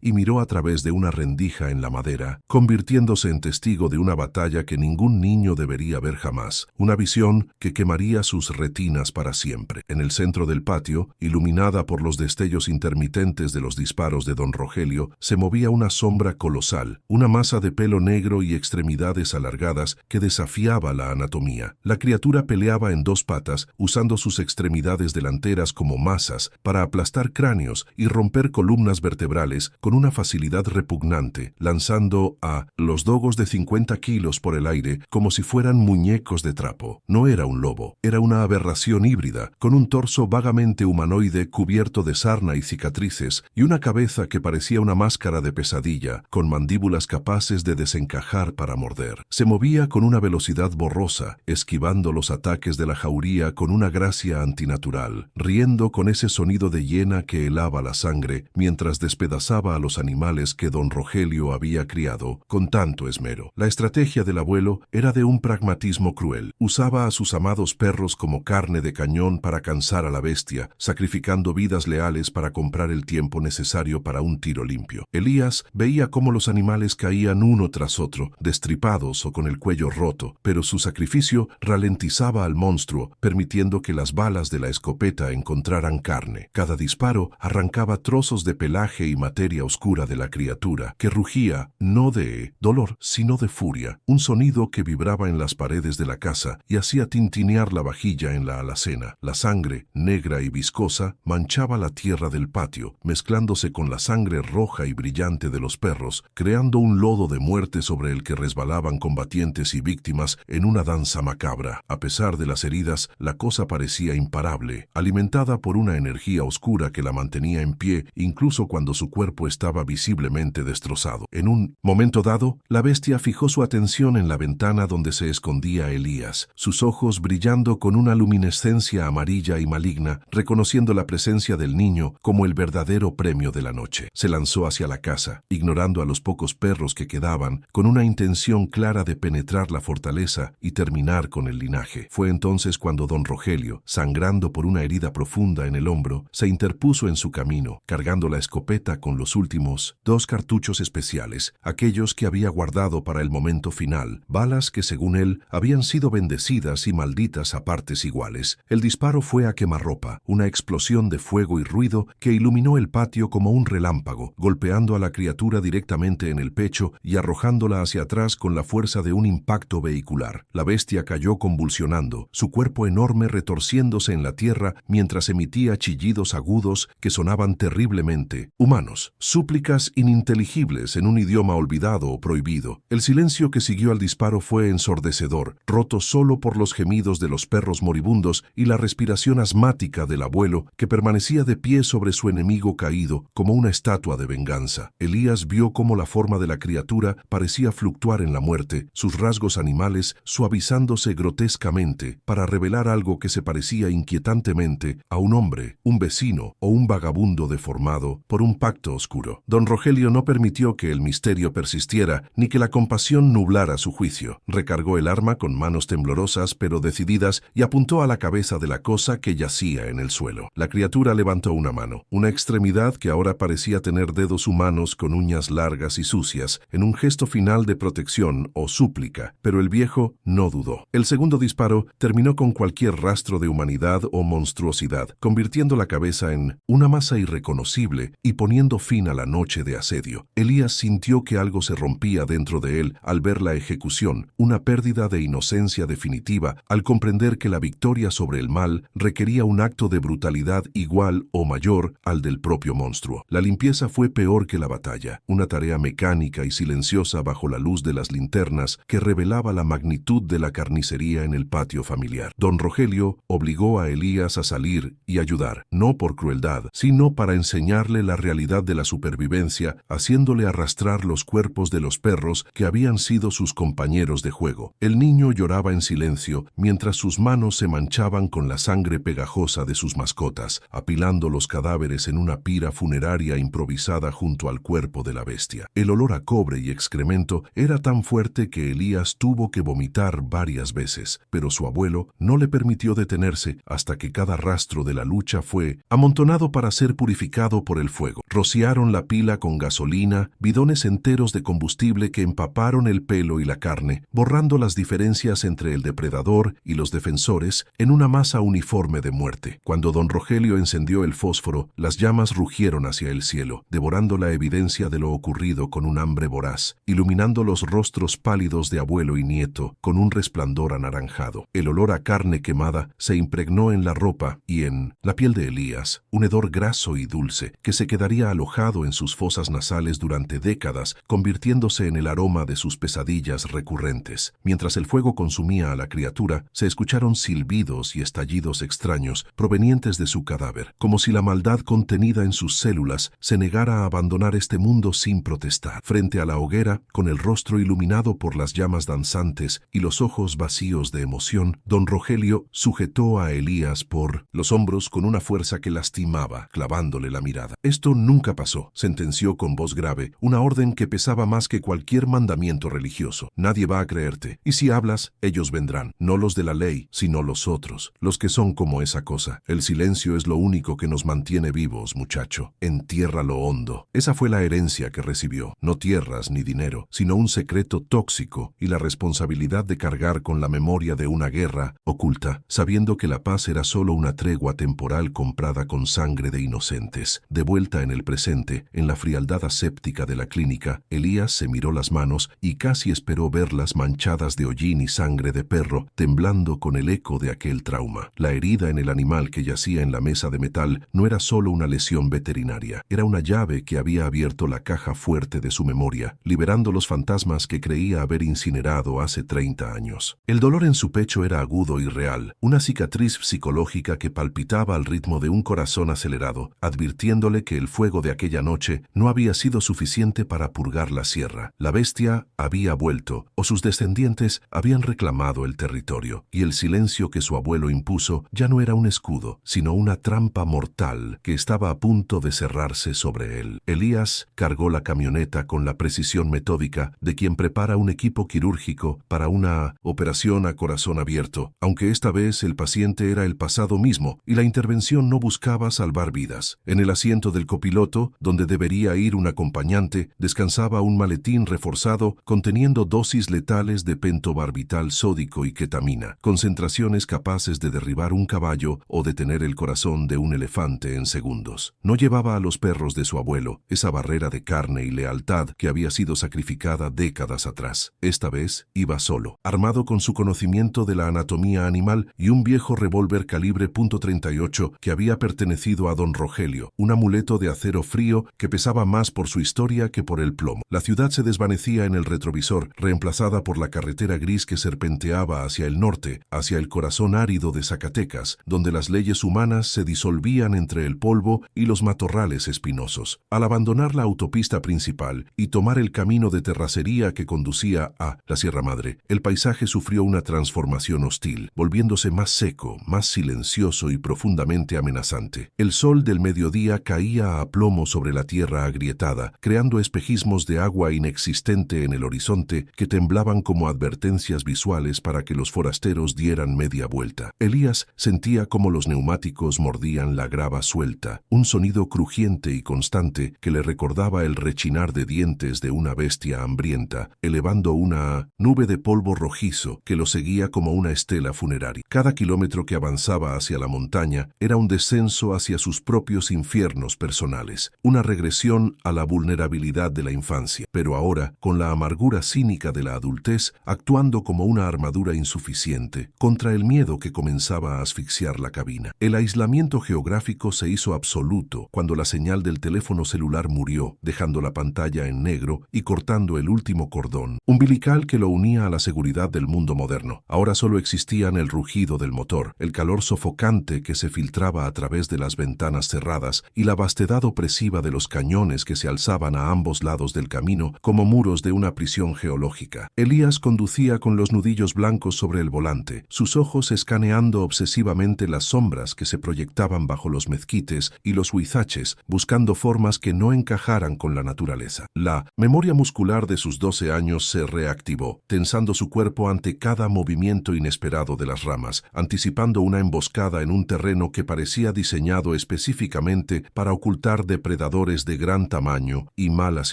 y miró a través de una rendija en la madera, convirtiéndose en testigo de una batalla que ningún niño debería ver jamás, una visión que quemaría sus retinas para siempre. En el centro del patio, iluminada por los destellos intermitentes de los disparos de don Rogelio, se movía una sombra colosal, una masa de pelo negro y extremidades alargadas que desafiaba la anatomía. La criatura peleaba en dos patas, usando sus extremidades delanteras como masas para aplastar cráneos y romper columnas vertebrales con una facilidad repugnante, lanzando a los dogos de 50 kilos por el aire como si fueran muñecos de trapo. No era un lobo, era una aberración híbrida, con un torso vagamente humanoide cubierto de sarna y cicatrices, y una cabeza que parecía una máscara de pesadilla, con mandíbulas capaces de desencajar para morder. Se movía con una velocidad borrosa, esquivando los ataques de la jauría con una gracia antinatural, riendo con ese sonido de hiena que helaba la sangre mientras despedazaba a los animales que don Rogelio había criado con tanto esmero. La estrategia del abuelo era de un pragmatismo cruel. Usaba a sus amados perros como carne de cañón para cansar a la bestia, sacrificando vidas leales para comprar el tiempo necesario para un tiro limpio. Elías veía cómo los animales caían uno tras otro, destripados o con el cuello roto, pero su sacrificio ralentizaba al monstruo, permitiendo que las balas de la escopeta encontraran carne. Cada disparo arrancaba trozos de pelaje y materia oscura de la criatura, que rugía no de dolor, sino de furia, un sonido que vibraba en las paredes de la casa y hacía tintinear la vajilla en la alacena. La sangre, negra y viscosa, manchaba la tierra del patio, mezclándose con la sangre roja y brillante de los perros, creando un lodo de muerte sobre el que resbalaban combatientes y víctimas en una danza macabra. A pesar de las heridas, la cosa parecía imparable, alimentada por una energía oscura que la mantenía en pie incluso cuando su cuerpo estaba visiblemente destrozado. En un momento dado, la bestia fijó su atención en la ventana donde se escondía Elías, sus ojos brillando con una luminescencia amarilla y maligna, reconociendo la presencia del niño como el verdadero premio de la noche. Se lanzó hacia la casa, ignorando a los pocos perros que quedaban, con una intención clara de penetrar la fortaleza y terminar con el linaje. Fue entonces cuando don Rogelio, sangrando por una herida profunda en el hombro, se interpuso en su camino, cargando la escopeta con los últimos 2 cartuchos especiales, aquellos que había guardado para el momento final, balas que según él habían sido bendecidas y malditas a partes iguales. El disparo fue a quemarropa, una explosión de fuego y ruido que iluminó el patio como un relámpago, golpeando a la criatura directamente en el pecho y arrojándola hacia atrás con la fuerza de un impacto vehicular. La bestia cayó convulsionando, su cuerpo enorme retorciéndose en la tierra mientras emitía chillidos agudos que sonaban terriblemente humanos, súplicas ininteligibles en un idioma olvidado o prohibido. El silencio que siguió al disparo fue ensordecedor, roto solo por los gemidos de los perros moribundos y la respiración asmática del abuelo, que permanecía de pie sobre su enemigo caído como una estatua de venganza. Elías vio cómo la forma de la criatura parecía fluctuar en la muerte, sus rasgos animales suavizándose grotescamente para revelar algo que se parecía inquietantemente a un hombre, un vecino o un vagabundo deformado por un pacto oscuro. Don Rogelio no permitió que el misterio persistiera ni que la compasión nublara su juicio. Recargó el arma con manos temblorosas pero decididas y apuntó a la cabeza de la cosa que yacía en el suelo. La criatura levantó una mano, una extremidad que ahora parecía tener dedos humanos con uñas largas y sucias, en un gesto final de protección o súplica, pero el viejo no dudó. El segundo disparo terminó con cualquier rastro de humanidad o monstruosidad, convirtiendo la cabeza en una masa irreconocible y poniendo fin a la noche de asedio. Elías sintió que algo se rompía dentro de él al ver la ejecución, una pérdida de inocencia definitiva al comprender que la victoria sobre el mal requería un acto de brutalidad igual o mayor al del propio monstruo. La limpieza fue peor que la batalla, una tarea mecánica y silenciosa bajo la luz de las linternas que revelaba la magnitud de la carnicería en el patio familiar. Don Rogelio obligó a Elías a salir y ayudar, no por crueldad, sino para enseñarle la realidad de la supervivencia, haciéndole arrastrar los cuerpos de los perros que habían sido sus compañeros de juego. El niño lloraba en silencio mientras sus manos se manchaban con la sangre pegajosa de sus mascotas, apilando los cadáveres en una pira funeraria improvisada junto al cuerpo de la bestia. El olor a cobre y excremento era tan fuerte que Elías tuvo que vomitar varias veces, pero su abuelo no le permitió detenerse hasta que cada rastro de la lucha fue amontonado para ser purificado por el fuego. Rociaron la pila con gasolina, bidones enteros de combustible que empaparon el pelo y la carne, borrando las diferencias entre el depredador y los defensores en una masa uniforme de muerte. Cuando don Rogelio encendió el fósforo, las llamas rugieron hacia el cielo, devorando la evidencia de lo ocurrido con un hambre voraz, iluminando los rostros pálidos de abuelo y nieto con un resplandor anaranjado. El olor a carne quemada se impregnó en la ropa y en la piel de Elías, un hedor graso y dulce que se quedaría alojado en sus fosas nasales durante décadas, convirtiéndose en el aroma de sus pesadillas recurrentes. Mientras el fuego consumía a la criatura, se escucharon silbidos y estallidos extraños provenientes de su cadáver, como si la maldad contenida en sus células se negara a abandonar este mundo sin protestar. Frente a la hoguera, con el rostro iluminado por las llamas danzantes y los ojos vacíos de emoción, don Rogelio sujetó a Elías por los hombros con una fuerza que lastimaba, clavándole la mirada. Esto nunca pasó, sentenció con voz grave, una orden que pesaba más que cualquier mandamiento religioso. Nadie va a creerte, y si hablas, ellos vendrán, no los de la ley, sino los otros, los que son como esa cosa. El silencio es lo único que nos mantiene vivos, muchacho. Entiérralo hondo. Esa fue la herencia que recibió, no tierras ni dinero, sino un secreto tóxico y la responsabilidad de cargar con la memoria de una guerra oculta, sabiendo que la paz era solo una tregua temporal comprada con sangre de inocentes. De vuelta en el presente, en la frialdad aséptica de la clínica, Elías se miró las manos y casi esperó verlas manchadas de hollín y sangre de perro, temblando con el eco de aquel trauma. La herida en el animal que yacía en la mesa de metal no era solo una lesión veterinaria, era una llave que había abierto la caja fuerte de su memoria, liberando los fantasmas que creía haber incinerado hace 30 años. El dolor en su pecho era agudo y real, una cicatriz psicológica que palpitaba al ritmo de un corazón acelerado, advirtiéndole que el fuego de aquella noche no había sido suficiente para purgar la sierra. La bestia había vuelto, o sus descendientes habían reclamado el territorio, y el silencio que su abuelo impuso ya no era un escudo, sino una trampa mortal que estaba a punto de cerrarse sobre él. Elías cargó la camioneta con la precisión metódica de quien prepara un equipo quirúrgico para una operación a corazón abierto, aunque esta vez el paciente era el pasado mismo y la intervención no buscaba salvar vidas. En el asiento del copiloto, donde debería ir un acompañante, descansaba un maletín reforzado conteniendo dosis letales de pentobarbital sódico y ketamina, concentraciones capaces de derribar un caballo o detener el corazón de un elefante en segundos. No llevaba a los perros de su abuelo, esa barrera de carne y lealtad que había sido sacrificada décadas atrás. Esta vez iba solo, armado con su conocimiento de la anatomía animal y un viejo revólver calibre .38 que había pertenecido a don Rogelio, un amuleto de acero frío que pesaba más por su historia que por el plomo. La ciudad se desvanecía en el retrovisor, reemplazada por la carretera gris que serpenteaba hacia el norte, hacia el corazón árido de Zacatecas, donde las leyes humanas se disolvían entre el polvo y los matorrales espinosos. Al abandonar la autopista principal y tomar el camino de terracería que conducía a la Sierra Madre, el paisaje sufrió una transformación hostil, volviéndose más seco, más silencioso y profundamente profundamente amenazante. El sol del mediodía caía a plomo sobre la tierra agrietada, creando espejismos de agua inexistente en el horizonte que temblaban como advertencias visuales para que los forasteros dieran media vuelta. Elías sentía como los neumáticos mordían la grava suelta, un sonido crujiente y constante que le recordaba el rechinar de dientes de una bestia hambrienta, elevando una nube de polvo rojizo que lo seguía como una estela funeraria. Cada kilómetro que avanzaba hacia la montaña era un descenso hacia sus propios infiernos personales, una regresión a la vulnerabilidad de la infancia, pero ahora, con la amargura cínica de la adultez, actuando como una armadura insuficiente contra el miedo que comenzaba a asfixiar la cabina. El aislamiento geográfico se hizo absoluto cuando la señal del teléfono celular murió, dejando la pantalla en negro y cortando el último cordón umbilical que lo unía a la seguridad del mundo moderno. Ahora solo existían el rugido del motor, el calor sofocante que se filtraba a través de las ventanas cerradas y la vastedad opresiva de los cañones que se alzaban a ambos lados del camino como muros de una prisión geológica. Elías conducía con los nudillos blancos sobre el volante, sus ojos escaneando obsesivamente las sombras que se proyectaban bajo los mezquites y los huizaches, buscando formas que no encajaran con la naturaleza. La memoria muscular de sus 12 años se reactivó, tensando su cuerpo ante cada movimiento inesperado de las ramas, anticipando una emboscada en un terreno que parecía diseñado específicamente para ocultar depredadores de gran tamaño y malas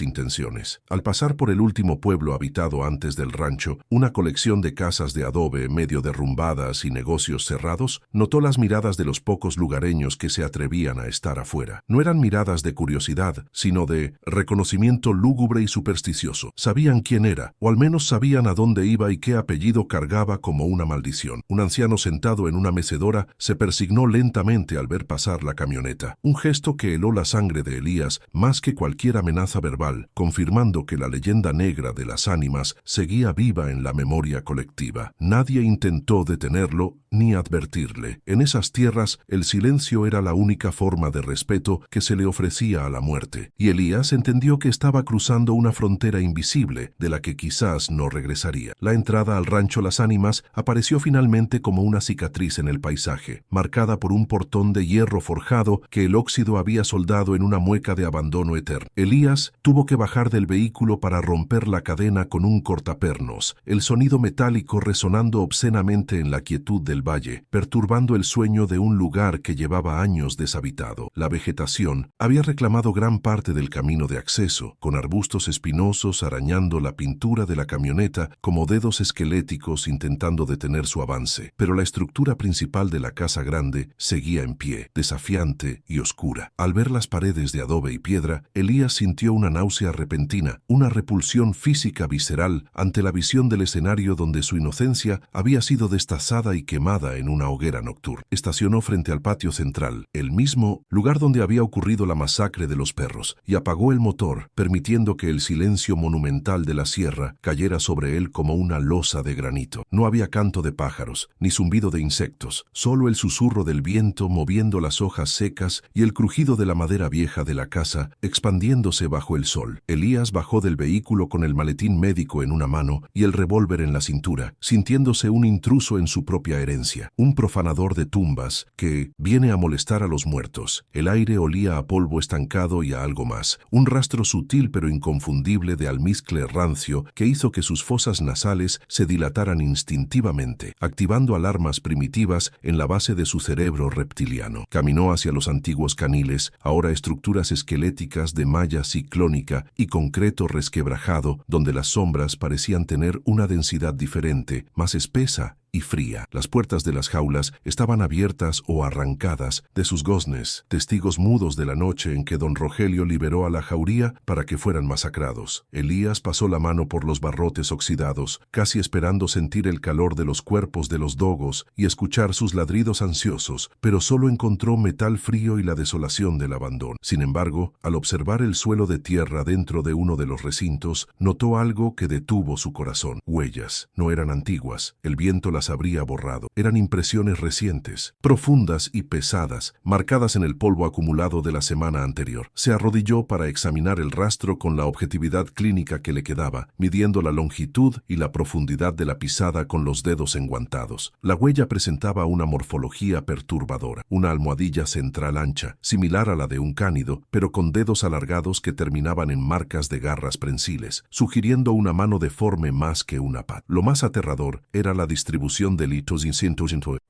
intenciones. Al pasar por el último pueblo habitado antes del rancho, una colección de casas de adobe medio derrumbadas y negocios cerrados, notó las miradas de los pocos lugareños que se atrevían a estar afuera. No eran miradas de curiosidad, sino de reconocimiento lúgubre y supersticioso. Sabían quién era, o al menos sabían a dónde iba y qué apellido cargaba como una maldición. Un anciano sentado en una mecedora se persignó lentamente al ver pasar la camioneta, un gesto que heló la sangre de Elías más que cualquier amenaza verbal, confirmando que la leyenda negra de las ánimas seguía viva en la memoria colectiva. Nadie intentó detenerlo ni advertirle. En esas tierras, el silencio era la única forma de respeto que se le ofrecía a la muerte, y Elías entendió que estaba cruzando una frontera invisible de la que quizás no regresaría. La entrada al rancho Las Ánimas apareció finalmente como una cicatriz en el paisaje, marcada por un portón de hierro forjado que el óxido había soldado en una mueca de abandono eterno. Elías tuvo que bajar del vehículo para romper la cadena con un cortapernos, el sonido metálico resonando obscenamente en la quietud del valle, perturbando el sueño de un lugar que llevaba años deshabitado. La vegetación había reclamado gran parte del camino de acceso, con arbustos espinosos arañando la pintura de la camioneta como dedos esqueléticos intentando detener su avance, pero la estructura principal de la casa grande seguía en pie, desafiante y oscura. Al ver las paredes de adobe y piedra, Elías sintió una náusea repentina, una repulsión física visceral ante la visión del escenario donde su inocencia había sido destazada y quemada en una hoguera nocturna. Estacionó frente al patio central, el mismo lugar donde había ocurrido la masacre de los perros, y apagó el motor, permitiendo que el silencio monumental de la sierra cayera sobre él como una losa de granito. No había canto de pájaros, ni zumbido de insectos, solo el susurro del viento moviendo las hojas secas y el crujido de la madera vieja de la casa expandiéndose bajo el sol. Elías bajó del vehículo con el maletín médico en una mano y el revólver en la cintura, sintiéndose un intruso en su propia herencia, un profanador de tumbas que viene a molestar a los muertos. El aire olía a polvo estancado y a algo más, un rastro sutil pero inconfundible de almizcle rancio que hizo que sus fosas nasales se dilataran instintivamente, activando alarmas primitivas en la base de su cerebro reptiliano. Caminó hacia los antiguos caniles, ahora estructuras esqueléticas de malla ciclónica y concreto resquebrajado, donde las sombras parecían tener una densidad diferente, más espesa y fría. Las puertas de las jaulas estaban abiertas o arrancadas de sus goznes, testigos mudos de la noche en que don Rogelio liberó a la jauría para que fueran masacrados. Elías pasó la mano por los barrotes oxidados, casi esperando sentir el calor de los cuerpos de los dogos y escuchar sus ladridos ansiosos, pero solo encontró metal frío y la desolación del abandono. Sin embargo, al observar el suelo de tierra dentro de uno de los recintos, notó algo que detuvo su corazón. Huellas. No eran antiguas. El viento las las habría borrado. Eran impresiones recientes, profundas y pesadas, marcadas en el polvo acumulado de la semana anterior. Se arrodilló para examinar el rastro con la objetividad clínica que le quedaba, midiendo la longitud y la profundidad de la pisada con los dedos enguantados. La huella presentaba una morfología perturbadora, una almohadilla central ancha, similar a la de un cánido, pero con dedos alargados que terminaban en marcas de garras prensiles, sugiriendo una mano deforme más que una pata. Lo más aterrador era la distribución del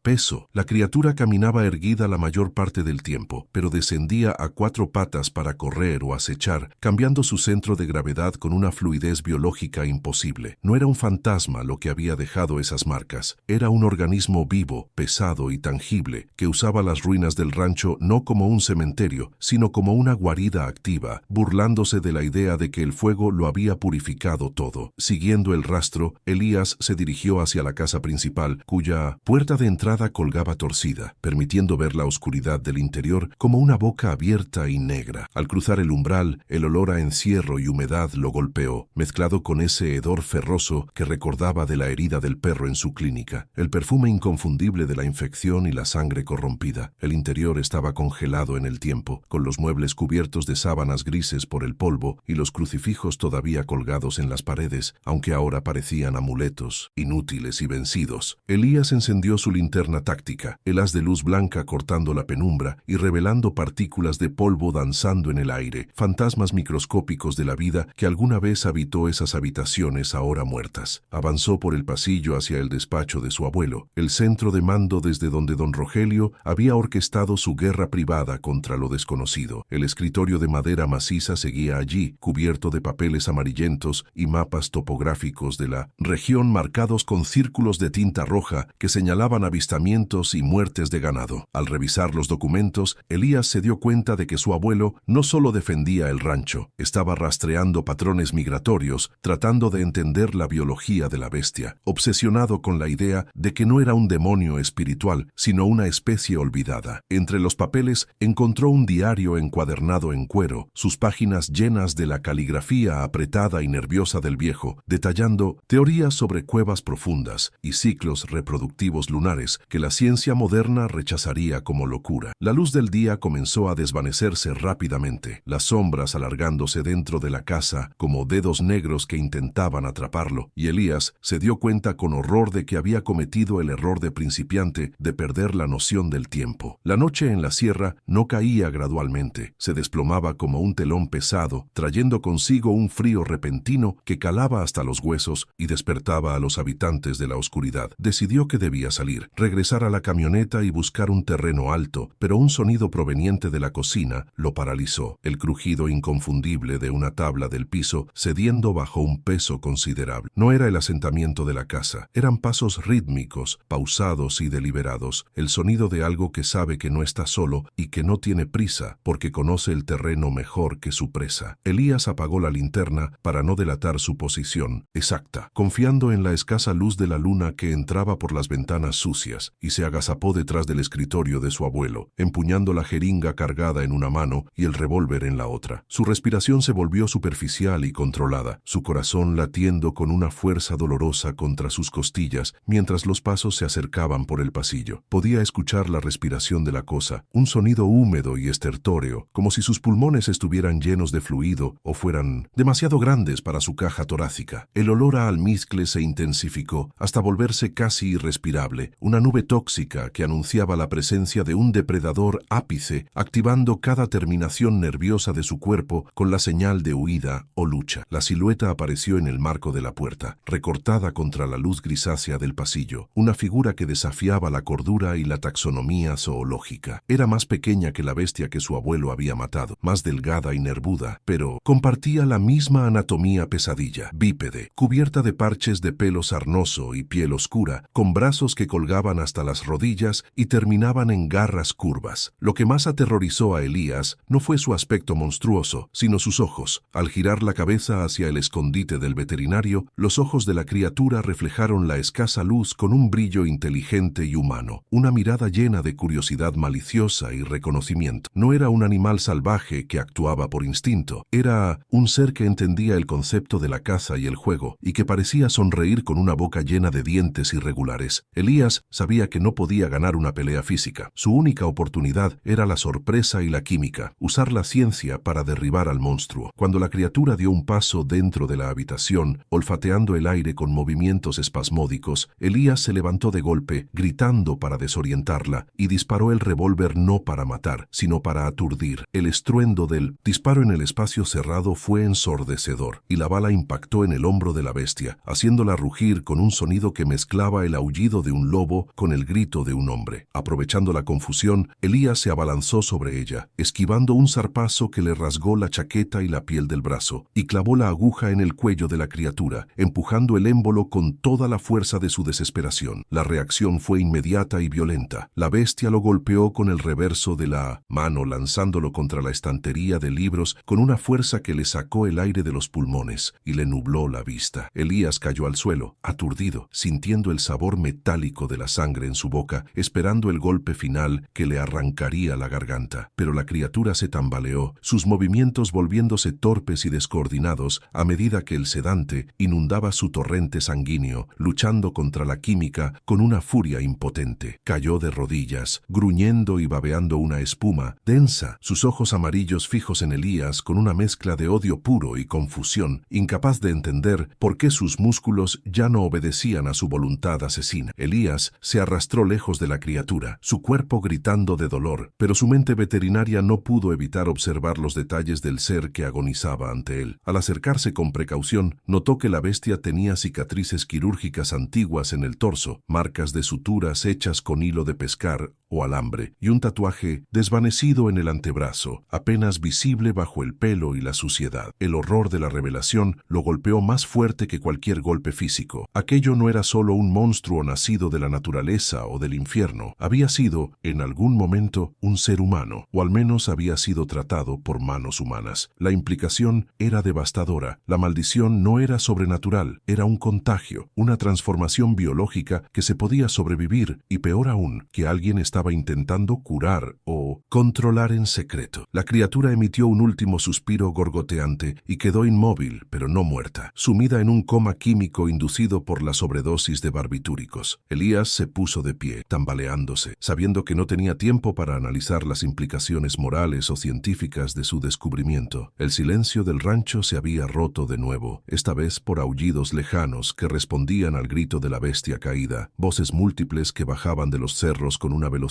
peso. La criatura caminaba erguida la mayor parte del tiempo, pero descendía a 4 patas para correr o acechar, cambiando su centro de gravedad con una fluidez biológica imposible. No era un fantasma lo que había dejado esas marcas, era un organismo vivo, pesado y tangible, que usaba las ruinas del rancho no como un cementerio, sino como una guarida activa, burlándose de la idea de que el fuego lo había purificado todo. Siguiendo el rastro, Elías se dirigió hacia la casa principal, cuya puerta de entrada colgaba torcida, permitiendo ver la oscuridad del interior como una boca abierta y negra. Al cruzar el umbral, el olor a encierro y humedad lo golpeó, mezclado con ese hedor ferroso que recordaba de la herida del perro en su clínica, el perfume inconfundible de la infección y la sangre corrompida. El interior estaba congelado en el tiempo, con los muebles cubiertos de sábanas grises por el polvo y los crucifijos todavía colgados en las paredes, aunque ahora parecían amuletos, inútiles y vencidos. Elías encendió su linterna táctica, el haz de luz blanca cortando la penumbra y revelando partículas de polvo danzando en el aire, fantasmas microscópicos de la vida que alguna vez habitó esas habitaciones ahora muertas. Avanzó por el pasillo hacia el despacho de su abuelo, el centro de mando desde donde don Rogelio había orquestado su guerra privada contra lo desconocido. El escritorio de madera maciza seguía allí, cubierto de papeles amarillentos y mapas topográficos de la región marcados con círculos de tinta roja que señalaban avistamientos y muertes de ganado. Al revisar los documentos, Elías se dio cuenta de que su abuelo no solo defendía el rancho, estaba rastreando patrones migratorios, tratando de entender la biología de la bestia, obsesionado con la idea de que no era un demonio espiritual, sino una especie olvidada. Entre los papeles encontró un diario encuadernado en cuero, sus páginas llenas de la caligrafía apretada y nerviosa del viejo, detallando teorías sobre cuevas profundas y ciclos reproductivos lunares que la ciencia moderna rechazaría como locura. La luz del día comenzó a desvanecerse rápidamente, las sombras alargándose dentro de la casa como dedos negros que intentaban atraparlo, y Elías se dio cuenta con horror de que había cometido el error de principiante de perder la noción del tiempo. La noche en la sierra no caía gradualmente, se desplomaba como un telón pesado, trayendo consigo un frío repentino que calaba hasta los huesos y despertaba a los habitantes de la oscuridad. Decidió que debía salir, regresar a la camioneta y buscar un terreno alto, pero un sonido proveniente de la cocina lo paralizó, el crujido inconfundible de una tabla del piso cediendo bajo un peso considerable. No era el asentamiento de la casa, eran pasos rítmicos, pausados y deliberados, el sonido de algo que sabe que no está solo y que no tiene prisa porque conoce el terreno mejor que su presa. Elías apagó la linterna para no delatar su posición exacta, confiando en la escasa luz de la luna que entraba por las ventanas sucias, y se agazapó detrás del escritorio de su abuelo, empuñando la jeringa cargada en una mano y el revólver en la otra. Su respiración se volvió superficial y controlada, su corazón latiendo con una fuerza dolorosa contra sus costillas mientras los pasos se acercaban por el pasillo. Podía escuchar la respiración de la cosa, un sonido húmedo y estertóreo, como si sus pulmones estuvieran llenos de fluido o fueran demasiado grandes para su caja torácica. El olor a almizcle se intensificó hasta volverse casi irrespirable, una nube tóxica que anunciaba la presencia de un depredador ápice, activando cada terminación nerviosa de su cuerpo con la señal de huida o lucha. La silueta apareció en el marco de la puerta, recortada contra la luz grisácea del pasillo, una figura que desafiaba la cordura y la taxonomía zoológica. Era más pequeña que la bestia que su abuelo había matado, más delgada y nervuda, pero compartía la misma anatomía pesadilla, bípede, cubierta de parches de pelo sarnoso y piel oscura, con brazos que colgaban hasta las rodillas y terminaban en garras curvas. Lo que más aterrorizó a Elías no fue su aspecto monstruoso, sino sus ojos. Al girar la cabeza hacia el escondite del veterinario, los ojos de la criatura reflejaron la escasa luz con un brillo inteligente y humano, una mirada llena de curiosidad maliciosa y reconocimiento. No era un animal salvaje que actuaba por instinto, era un ser que entendía el concepto de la caza y el juego, y que parecía sonreír con una boca llena de dientes cortantes irregulares. Elías sabía que no podía ganar una pelea física. Su única oportunidad era la sorpresa y la química, usar la ciencia para derribar al monstruo. Cuando la criatura dio un paso dentro de la habitación, olfateando el aire con movimientos espasmódicos, Elías se levantó de golpe, gritando para desorientarla, y disparó el revólver no para matar, sino para aturdir. El estruendo del disparo en el espacio cerrado fue ensordecedor, y la bala impactó en el hombro de la bestia, haciéndola rugir con un sonido que mezclaba el aullido de un lobo con el grito de un hombre. Aprovechando la confusión, Elías se abalanzó sobre ella, esquivando un zarpazo que le rasgó la chaqueta y la piel del brazo, y clavó la aguja en el cuello de la criatura, empujando el émbolo con toda la fuerza de su desesperación. La reacción fue inmediata y violenta. La bestia lo golpeó con el reverso de la mano, lanzándolo contra la estantería de libros con una fuerza que le sacó el aire de los pulmones y le nubló la vista. Elías cayó al suelo, aturdido, sintiendo el sabor metálico de la sangre en su boca, esperando el golpe final que le arrancaría la garganta. Pero la criatura se tambaleó, sus movimientos volviéndose torpes y descoordinados a medida que el sedante inundaba su torrente sanguíneo, luchando contra la química con una furia impotente. Cayó de rodillas, gruñendo y babeando una espuma densa, sus ojos amarillos fijos en Elías con una mezcla de odio puro y confusión, incapaz de entender por qué sus músculos ya no obedecían a su voluntad asesina. Elías se arrastró lejos de la criatura, su cuerpo gritando de dolor, pero su mente veterinaria no pudo evitar observar los detalles del ser que agonizaba ante él. Al acercarse con precaución, notó que la bestia tenía cicatrices quirúrgicas antiguas en el torso, marcas de suturas hechas con hilo de pescar o alambre, y un tatuaje desvanecido en el antebrazo, apenas visible bajo el pelo y la suciedad. El horror de la revelación lo golpeó más fuerte que cualquier golpe físico. Aquello no era solo un monstruo nacido de la naturaleza o del infierno, había sido, en algún momento, un ser humano, o al menos había sido tratado por manos humanas. La implicación era devastadora. La maldición no era sobrenatural, era un contagio, una transformación biológica que se podía sobrevivir, y peor aún, que alguien estaba intentando curar o controlar en secreto. La criatura emitió un último suspiro gorgoteante y quedó inmóvil, pero no muerta, sumida en un coma químico inducido por la sobredosis de barbitúricos. Elías se puso de pie, tambaleándose, sabiendo que no tenía tiempo para analizar las implicaciones morales o científicas de su descubrimiento. El silencio del rancho se había roto de nuevo, esta vez por aullidos lejanos que respondían al grito de la bestia caída, voces múltiples que bajaban de los cerros con una velocidad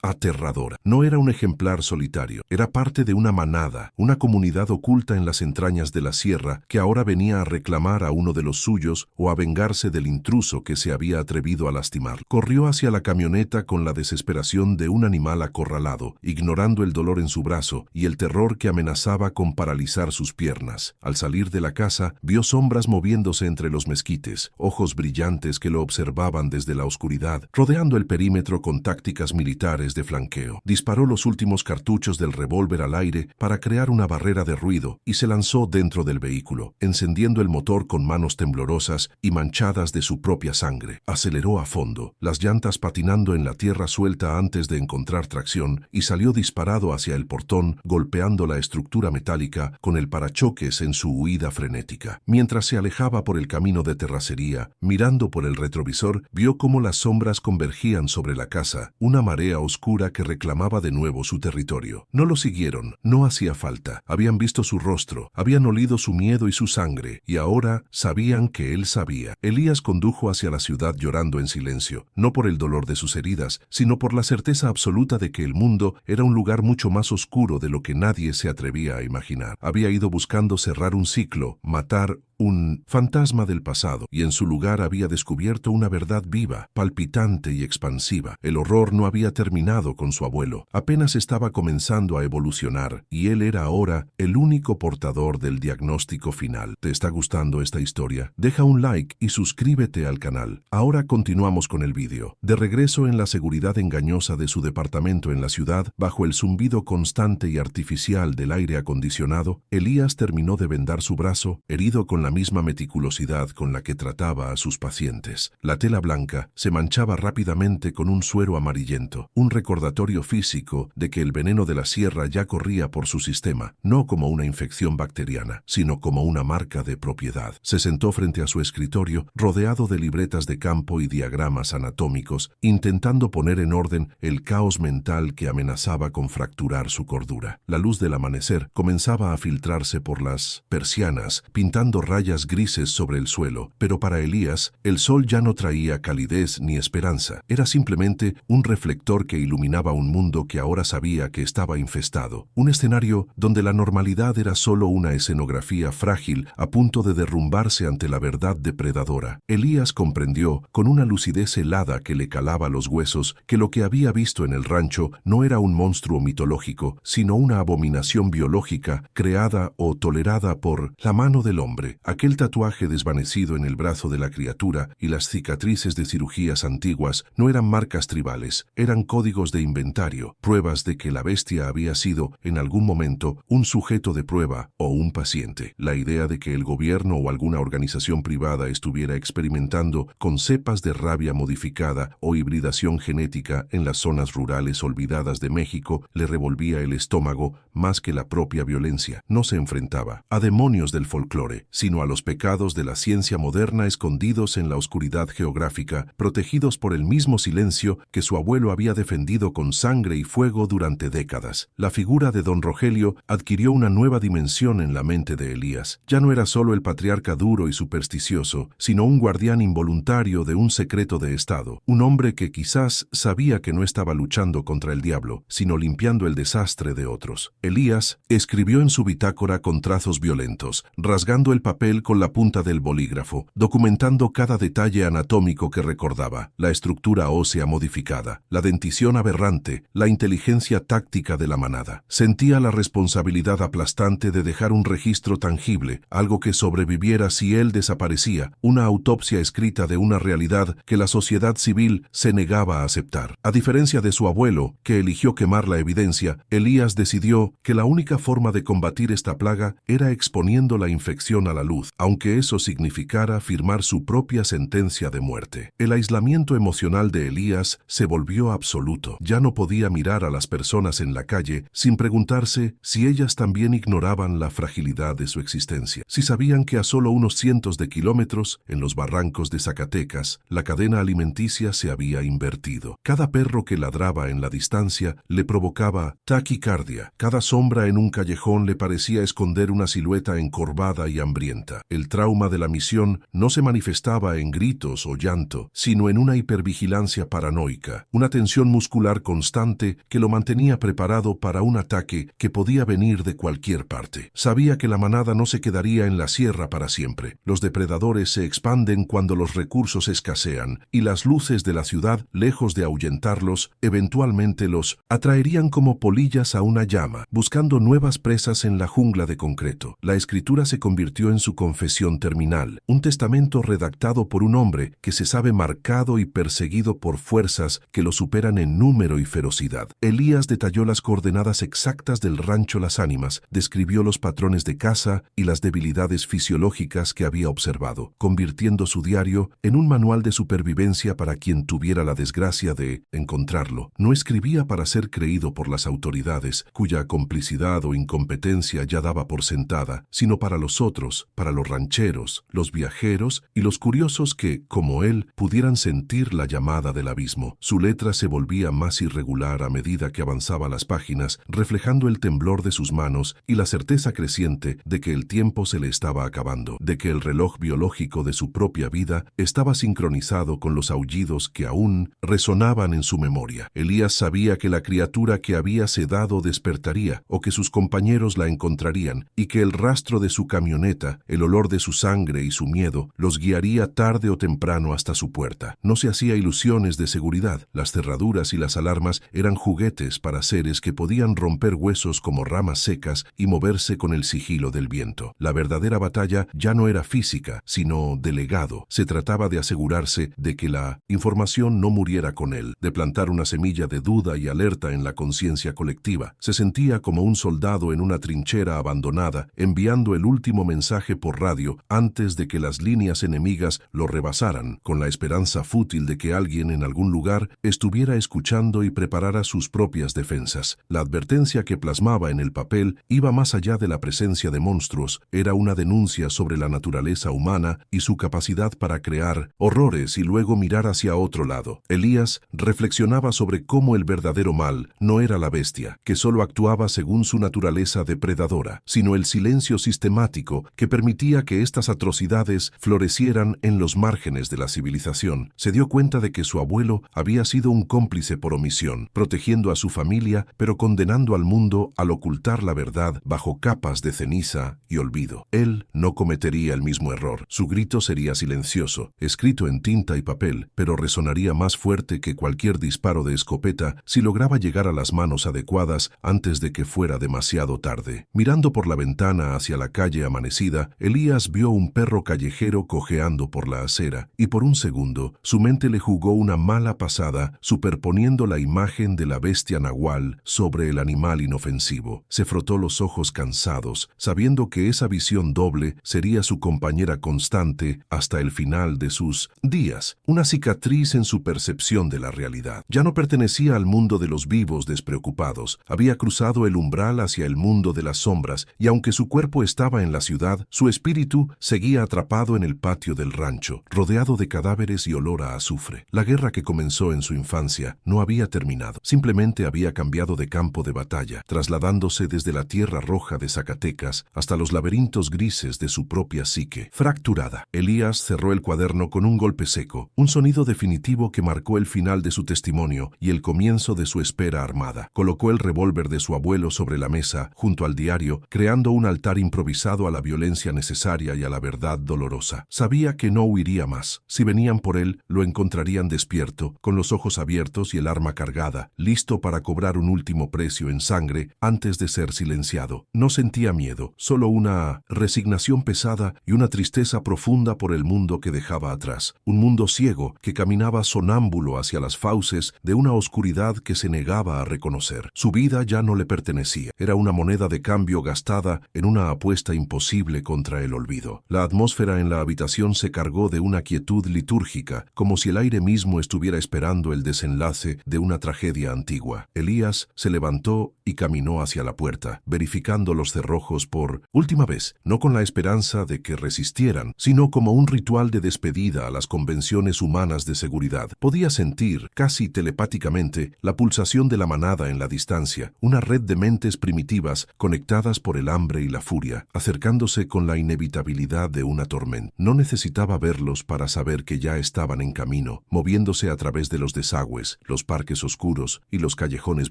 aterradora. No era un ejemplar solitario, era parte de una manada, una comunidad oculta en las entrañas de la sierra que ahora venía a reclamar a uno de los suyos o a vengarse del intruso que se había atrevido a lastimar. Corrió hacia la camioneta con la desesperación de un animal acorralado, ignorando el dolor en su brazo y el terror que amenazaba con paralizar sus piernas. Al salir de la casa, vio sombras moviéndose entre los mezquites, ojos brillantes que lo observaban desde la oscuridad, rodeando el perímetro con tácticas militares de flanqueo. Disparó los últimos cartuchos del revólver al aire para crear una barrera de ruido y se lanzó dentro del vehículo, encendiendo el motor con manos temblorosas y manchadas de su propia sangre. Aceleró a fondo, las llantas patinando en la tierra suelta antes de encontrar tracción, y salió disparado hacia el portón, golpeando la estructura metálica con el parachoques en su huida frenética. Mientras se alejaba por el camino de terracería, mirando por el retrovisor, vio cómo las sombras convergían sobre la casa, una marea oscura que reclamaba de nuevo su territorio. No lo siguieron, no hacía falta. Habían visto su rostro, habían olido su miedo y su sangre, y ahora sabían que él sabía. Elías condujo hacia la ciudad llorando en silencio, no por el dolor de sus heridas, sino por la certeza absoluta de que el mundo era un lugar mucho más oscuro de lo que nadie se atrevía a imaginar. Había ido buscando cerrar un ciclo, matar un fantasma del pasado, y en su lugar había descubierto una verdad viva, palpitante y expansiva. El horror no había terminado con su abuelo, apenas estaba comenzando a evolucionar, y él era ahora el único portador del diagnóstico final. ¿Te está gustando esta historia? Deja un like y suscríbete al canal. Ahora continuamos con el vídeo. De regreso en la seguridad engañosa de su departamento en la ciudad, bajo el zumbido constante y artificial del aire acondicionado, Elías terminó de vendar su brazo, herido con la misma meticulosidad con la que trataba a sus pacientes. La tela blanca se manchaba rápidamente con un suero amarillento, un recordatorio físico de que el veneno de la sierra ya corría por su sistema, no como una infección bacteriana, sino como una marca de propiedad. Se sentó frente a su escritorio, rodeado de libretas de campo y diagramas anatómicos, intentando poner en orden el caos mental que amenazaba con fracturar su cordura. La luz del amanecer comenzaba a filtrarse por las persianas, pintando rayas grises sobre el suelo, pero para Elías, el sol ya no traía calidez ni esperanza. Era simplemente un reflector que iluminaba un mundo que ahora sabía que estaba infestado. Un escenario donde la normalidad era solo una escenografía frágil a punto de derrumbarse ante la verdad depredadora. Elías comprendió, con una lucidez helada que le calaba los huesos, que lo que había visto en el rancho no era un monstruo mitológico, sino una abominación biológica creada o tolerada por la mano del hombre. Aquel tatuaje desvanecido en el brazo de la criatura y las cicatrices de cirugías antiguas no eran marcas tribales, eran códigos de inventario, pruebas de que la bestia había sido, en algún momento, un sujeto de prueba o un paciente. La idea de que el gobierno o alguna organización privada estuviera experimentando con cepas de rabia modificada o hibridación genética en las zonas rurales olvidadas de México le revolvía el estómago más que la propia violencia. No se enfrentaba a demonios del folclore, sino a los pecados de la ciencia moderna escondidos en la oscuridad geográfica, protegidos por el mismo silencio que su abuelo había defendido con sangre y fuego durante décadas. La figura de don Rogelio adquirió una nueva dimensión en la mente de Elías. Ya no era solo el patriarca duro y supersticioso, sino un guardián involuntario de un secreto de Estado, un hombre que quizás sabía que no estaba luchando contra el diablo, sino limpiando el desastre de otros. Elías escribió en su bitácora con trazos violentos, rasgando el papel con la punta del bolígrafo, documentando cada detalle anatómico que recordaba, la estructura ósea modificada, la dentición aberrante, la inteligencia táctica de la manada. Sentía la responsabilidad aplastante de dejar un registro tangible, algo que sobreviviera si él desaparecía, una autopsia escrita de una realidad que la sociedad civil se negaba a aceptar. A diferencia de su abuelo, que eligió quemar la evidencia, Elías decidió que la única forma de combatir esta plaga era exponiendo la infección a la luz, aunque eso significara firmar su propia sentencia de muerte. El aislamiento emocional de Elías se volvió absoluto. Ya no podía mirar a las personas en la calle sin preguntarse si ellas también ignoraban la fragilidad de su existencia, si sabían que a solo unos cientos de kilómetros, en los barrancos de Zacatecas, la cadena alimenticia se había invertido. Cada perro que ladraba en la distancia le provocaba taquicardia. Cada sombra en un callejón le parecía esconder una silueta encorvada y hambrienta. El trauma de la misión no se manifestaba en gritos o llanto, sino en una hipervigilancia paranoica, una tensión muscular constante que lo mantenía preparado para un ataque que podía venir de cualquier parte. Sabía que la manada no se quedaría en la sierra para siempre. Los depredadores se expanden cuando los recursos escasean, y las luces de la ciudad, lejos de ahuyentarlos, eventualmente los atraerían como polillas a una llama, buscando nuevas presas en la jungla de concreto. La escritura se convirtió en su confesión terminal, un testamento redactado por un hombre que se sabe marcado y perseguido por fuerzas que lo superan en número y ferocidad. Elías detalló las coordenadas exactas del rancho Las Ánimas, describió los patrones de caza y las debilidades fisiológicas que había observado, convirtiendo su diario en un manual de supervivencia para quien tuviera la desgracia de encontrarlo. No escribía para ser creído por las autoridades, cuya complicidad o incompetencia ya daba por sentada, sino para los otros, para los rancheros, los viajeros y los curiosos que, como él, pudieran sentir la llamada del abismo. Su letra se volvía más irregular a medida que avanzaba las páginas, reflejando el temblor de sus manos y la certeza creciente de que el tiempo se le estaba acabando, de que el reloj biológico de su propia vida estaba sincronizado con los aullidos que aún resonaban en su memoria. Elías sabía que la criatura que había sedado despertaría, o que sus compañeros la encontrarían, y que el rastro de su camioneta, el olor de su sangre y su miedo, los guiaría tarde o temprano hasta su puerta. No se hacía ilusiones de seguridad. Las cerraduras y las alarmas eran juguetes para seres que podían romper huesos como ramas secas y moverse con el sigilo del viento. La verdadera batalla ya no era física, sino de legado. Se trataba de asegurarse de que la información no muriera con él, de plantar una semilla de duda y alerta en la conciencia colectiva. Se sentía como un soldado en una trinchera abandonada, enviando el último mensaje mensaje por radio antes de que las líneas enemigas lo rebasaran, con la esperanza fútil de que alguien en algún lugar estuviera escuchando y preparara sus propias defensas. La advertencia que plasmaba en el papel iba más allá de la presencia de monstruos, era una denuncia sobre la naturaleza humana y su capacidad para crear horrores y luego mirar hacia otro lado. Elías reflexionaba sobre cómo el verdadero mal no era la bestia, que solo actuaba según su naturaleza depredadora, sino el silencio sistemático que permitía que estas atrocidades florecieran en los márgenes de la civilización. Se dio cuenta de que su abuelo había sido un cómplice por omisión, protegiendo a su familia, pero condenando al mundo al ocultar la verdad bajo capas de ceniza y olvido. Él no cometería el mismo error. Su grito sería silencioso, escrito en tinta y papel, pero resonaría más fuerte que cualquier disparo de escopeta si lograba llegar a las manos adecuadas antes de que fuera demasiado tarde. Mirando por la ventana hacia la calle amanecida, Elías vio un perro callejero cojeando por la acera, y por un segundo su mente le jugó una mala pasada, superponiendo la imagen de la bestia nahual sobre el animal inofensivo. Se frotó los ojos cansados, sabiendo que esa visión doble sería su compañera constante hasta el final de sus días, una cicatriz en su percepción de la realidad. Ya no pertenecía al mundo de los vivos despreocupados, había cruzado el umbral hacia el mundo de las sombras, y aunque su cuerpo estaba en la ciudad, su espíritu seguía atrapado en el patio del rancho, rodeado de cadáveres y olor a azufre. La guerra que comenzó en su infancia no había terminado, simplemente había cambiado de campo de batalla, trasladándose desde la tierra roja de Zacatecas hasta los laberintos grises de su propia psique, fracturada. Elías cerró el cuaderno con un golpe seco, un sonido definitivo que marcó el final de su testimonio y el comienzo de su espera armada. Colocó el revólver de su abuelo sobre la mesa, junto al diario, creando un altar improvisado a la violencia necesaria y a la verdad dolorosa. Sabía que no huiría más. Si venían por él, lo encontrarían despierto, con los ojos abiertos y el arma cargada, listo para cobrar un último precio en sangre antes de ser silenciado. No sentía miedo, solo una resignación pesada y una tristeza profunda por el mundo que dejaba atrás. Un mundo ciego que caminaba sonámbulo hacia las fauces de una oscuridad que se negaba a reconocer. Su vida ya no le pertenecía. Era una moneda de cambio gastada en una apuesta imposible contra el olvido. La atmósfera en la habitación se cargó de una quietud litúrgica, como si el aire mismo estuviera esperando el desenlace de una tragedia antigua. Elías se levantó y caminó hacia la puerta, verificando los cerrojos por última vez, no con la esperanza de que resistieran, sino como un ritual de despedida a las convenciones humanas de seguridad. Podía sentir, casi telepáticamente, la pulsación de la manada en la distancia, una red de mentes primitivas conectadas por el hambre y la furia, acercándose con la inevitabilidad de una tormenta. No necesitaba verlos para saber que ya estaban en camino, moviéndose a través de los desagües, los parques oscuros y los callejones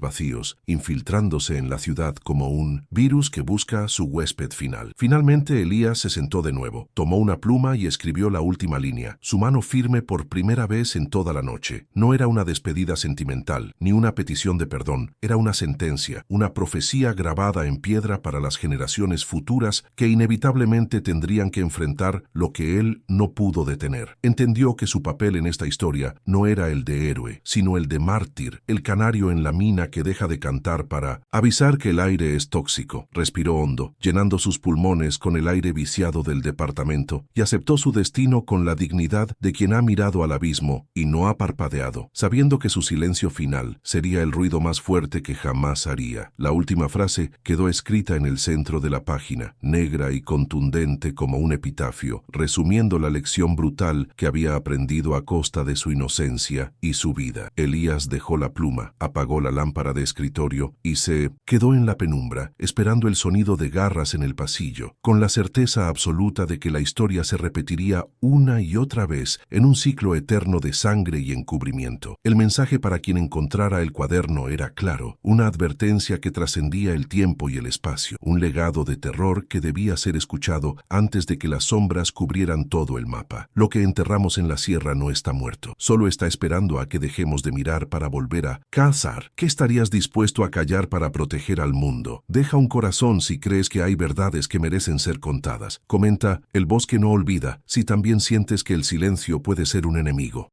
vacíos, infiltrándose en la ciudad como un virus que busca su huésped final. Finalmente Elías se sentó de nuevo, tomó una pluma y escribió la última línea, su mano firme por primera vez en toda la noche. No era una despedida sentimental, ni una petición de perdón, era una sentencia, una profecía grabada en piedra para las generaciones futuras que inevitablemente tendrían que enfrentar lo que él no pudo detener. Entendió que su papel en esta historia no era el de héroe, sino el de mártir, el canario en la mina que deja de cantar para avisar que el aire es tóxico. Respiró hondo, llenando sus pulmones con el aire viciado del departamento, y aceptó su destino con la dignidad de quien ha mirado al abismo y no ha parpadeado, sabiendo que su silencio final sería el ruido más fuerte que jamás haría. La última frase quedó escrita en el centro de la página, negra y contundente como un epitafio, resumiendo la lección brutal que había aprendido a costa de su inocencia y su vida. Elías dejó la pluma, apagó la lámpara de escritorio y se quedó en la penumbra, esperando el sonido de garras en el pasillo, con la certeza absoluta de que la historia se repetiría una y otra vez en un ciclo eterno de sangre y encubrimiento. El mensaje para quien encontrara el cuaderno era claro, una advertencia que trascendía el tiempo y el espacio, un legado de terror que debía ser escuchado antes de que las sombras cubrieran todo el mapa. Lo que enterramos en la sierra no está muerto, solo está esperando a que dejemos de mirar para volver a cazar. ¿Qué estarías dispuesto a callar para proteger al mundo? Deja un corazón si crees que hay verdades que merecen ser contadas. Comenta, el bosque no olvida, si también sientes que el silencio puede ser un enemigo.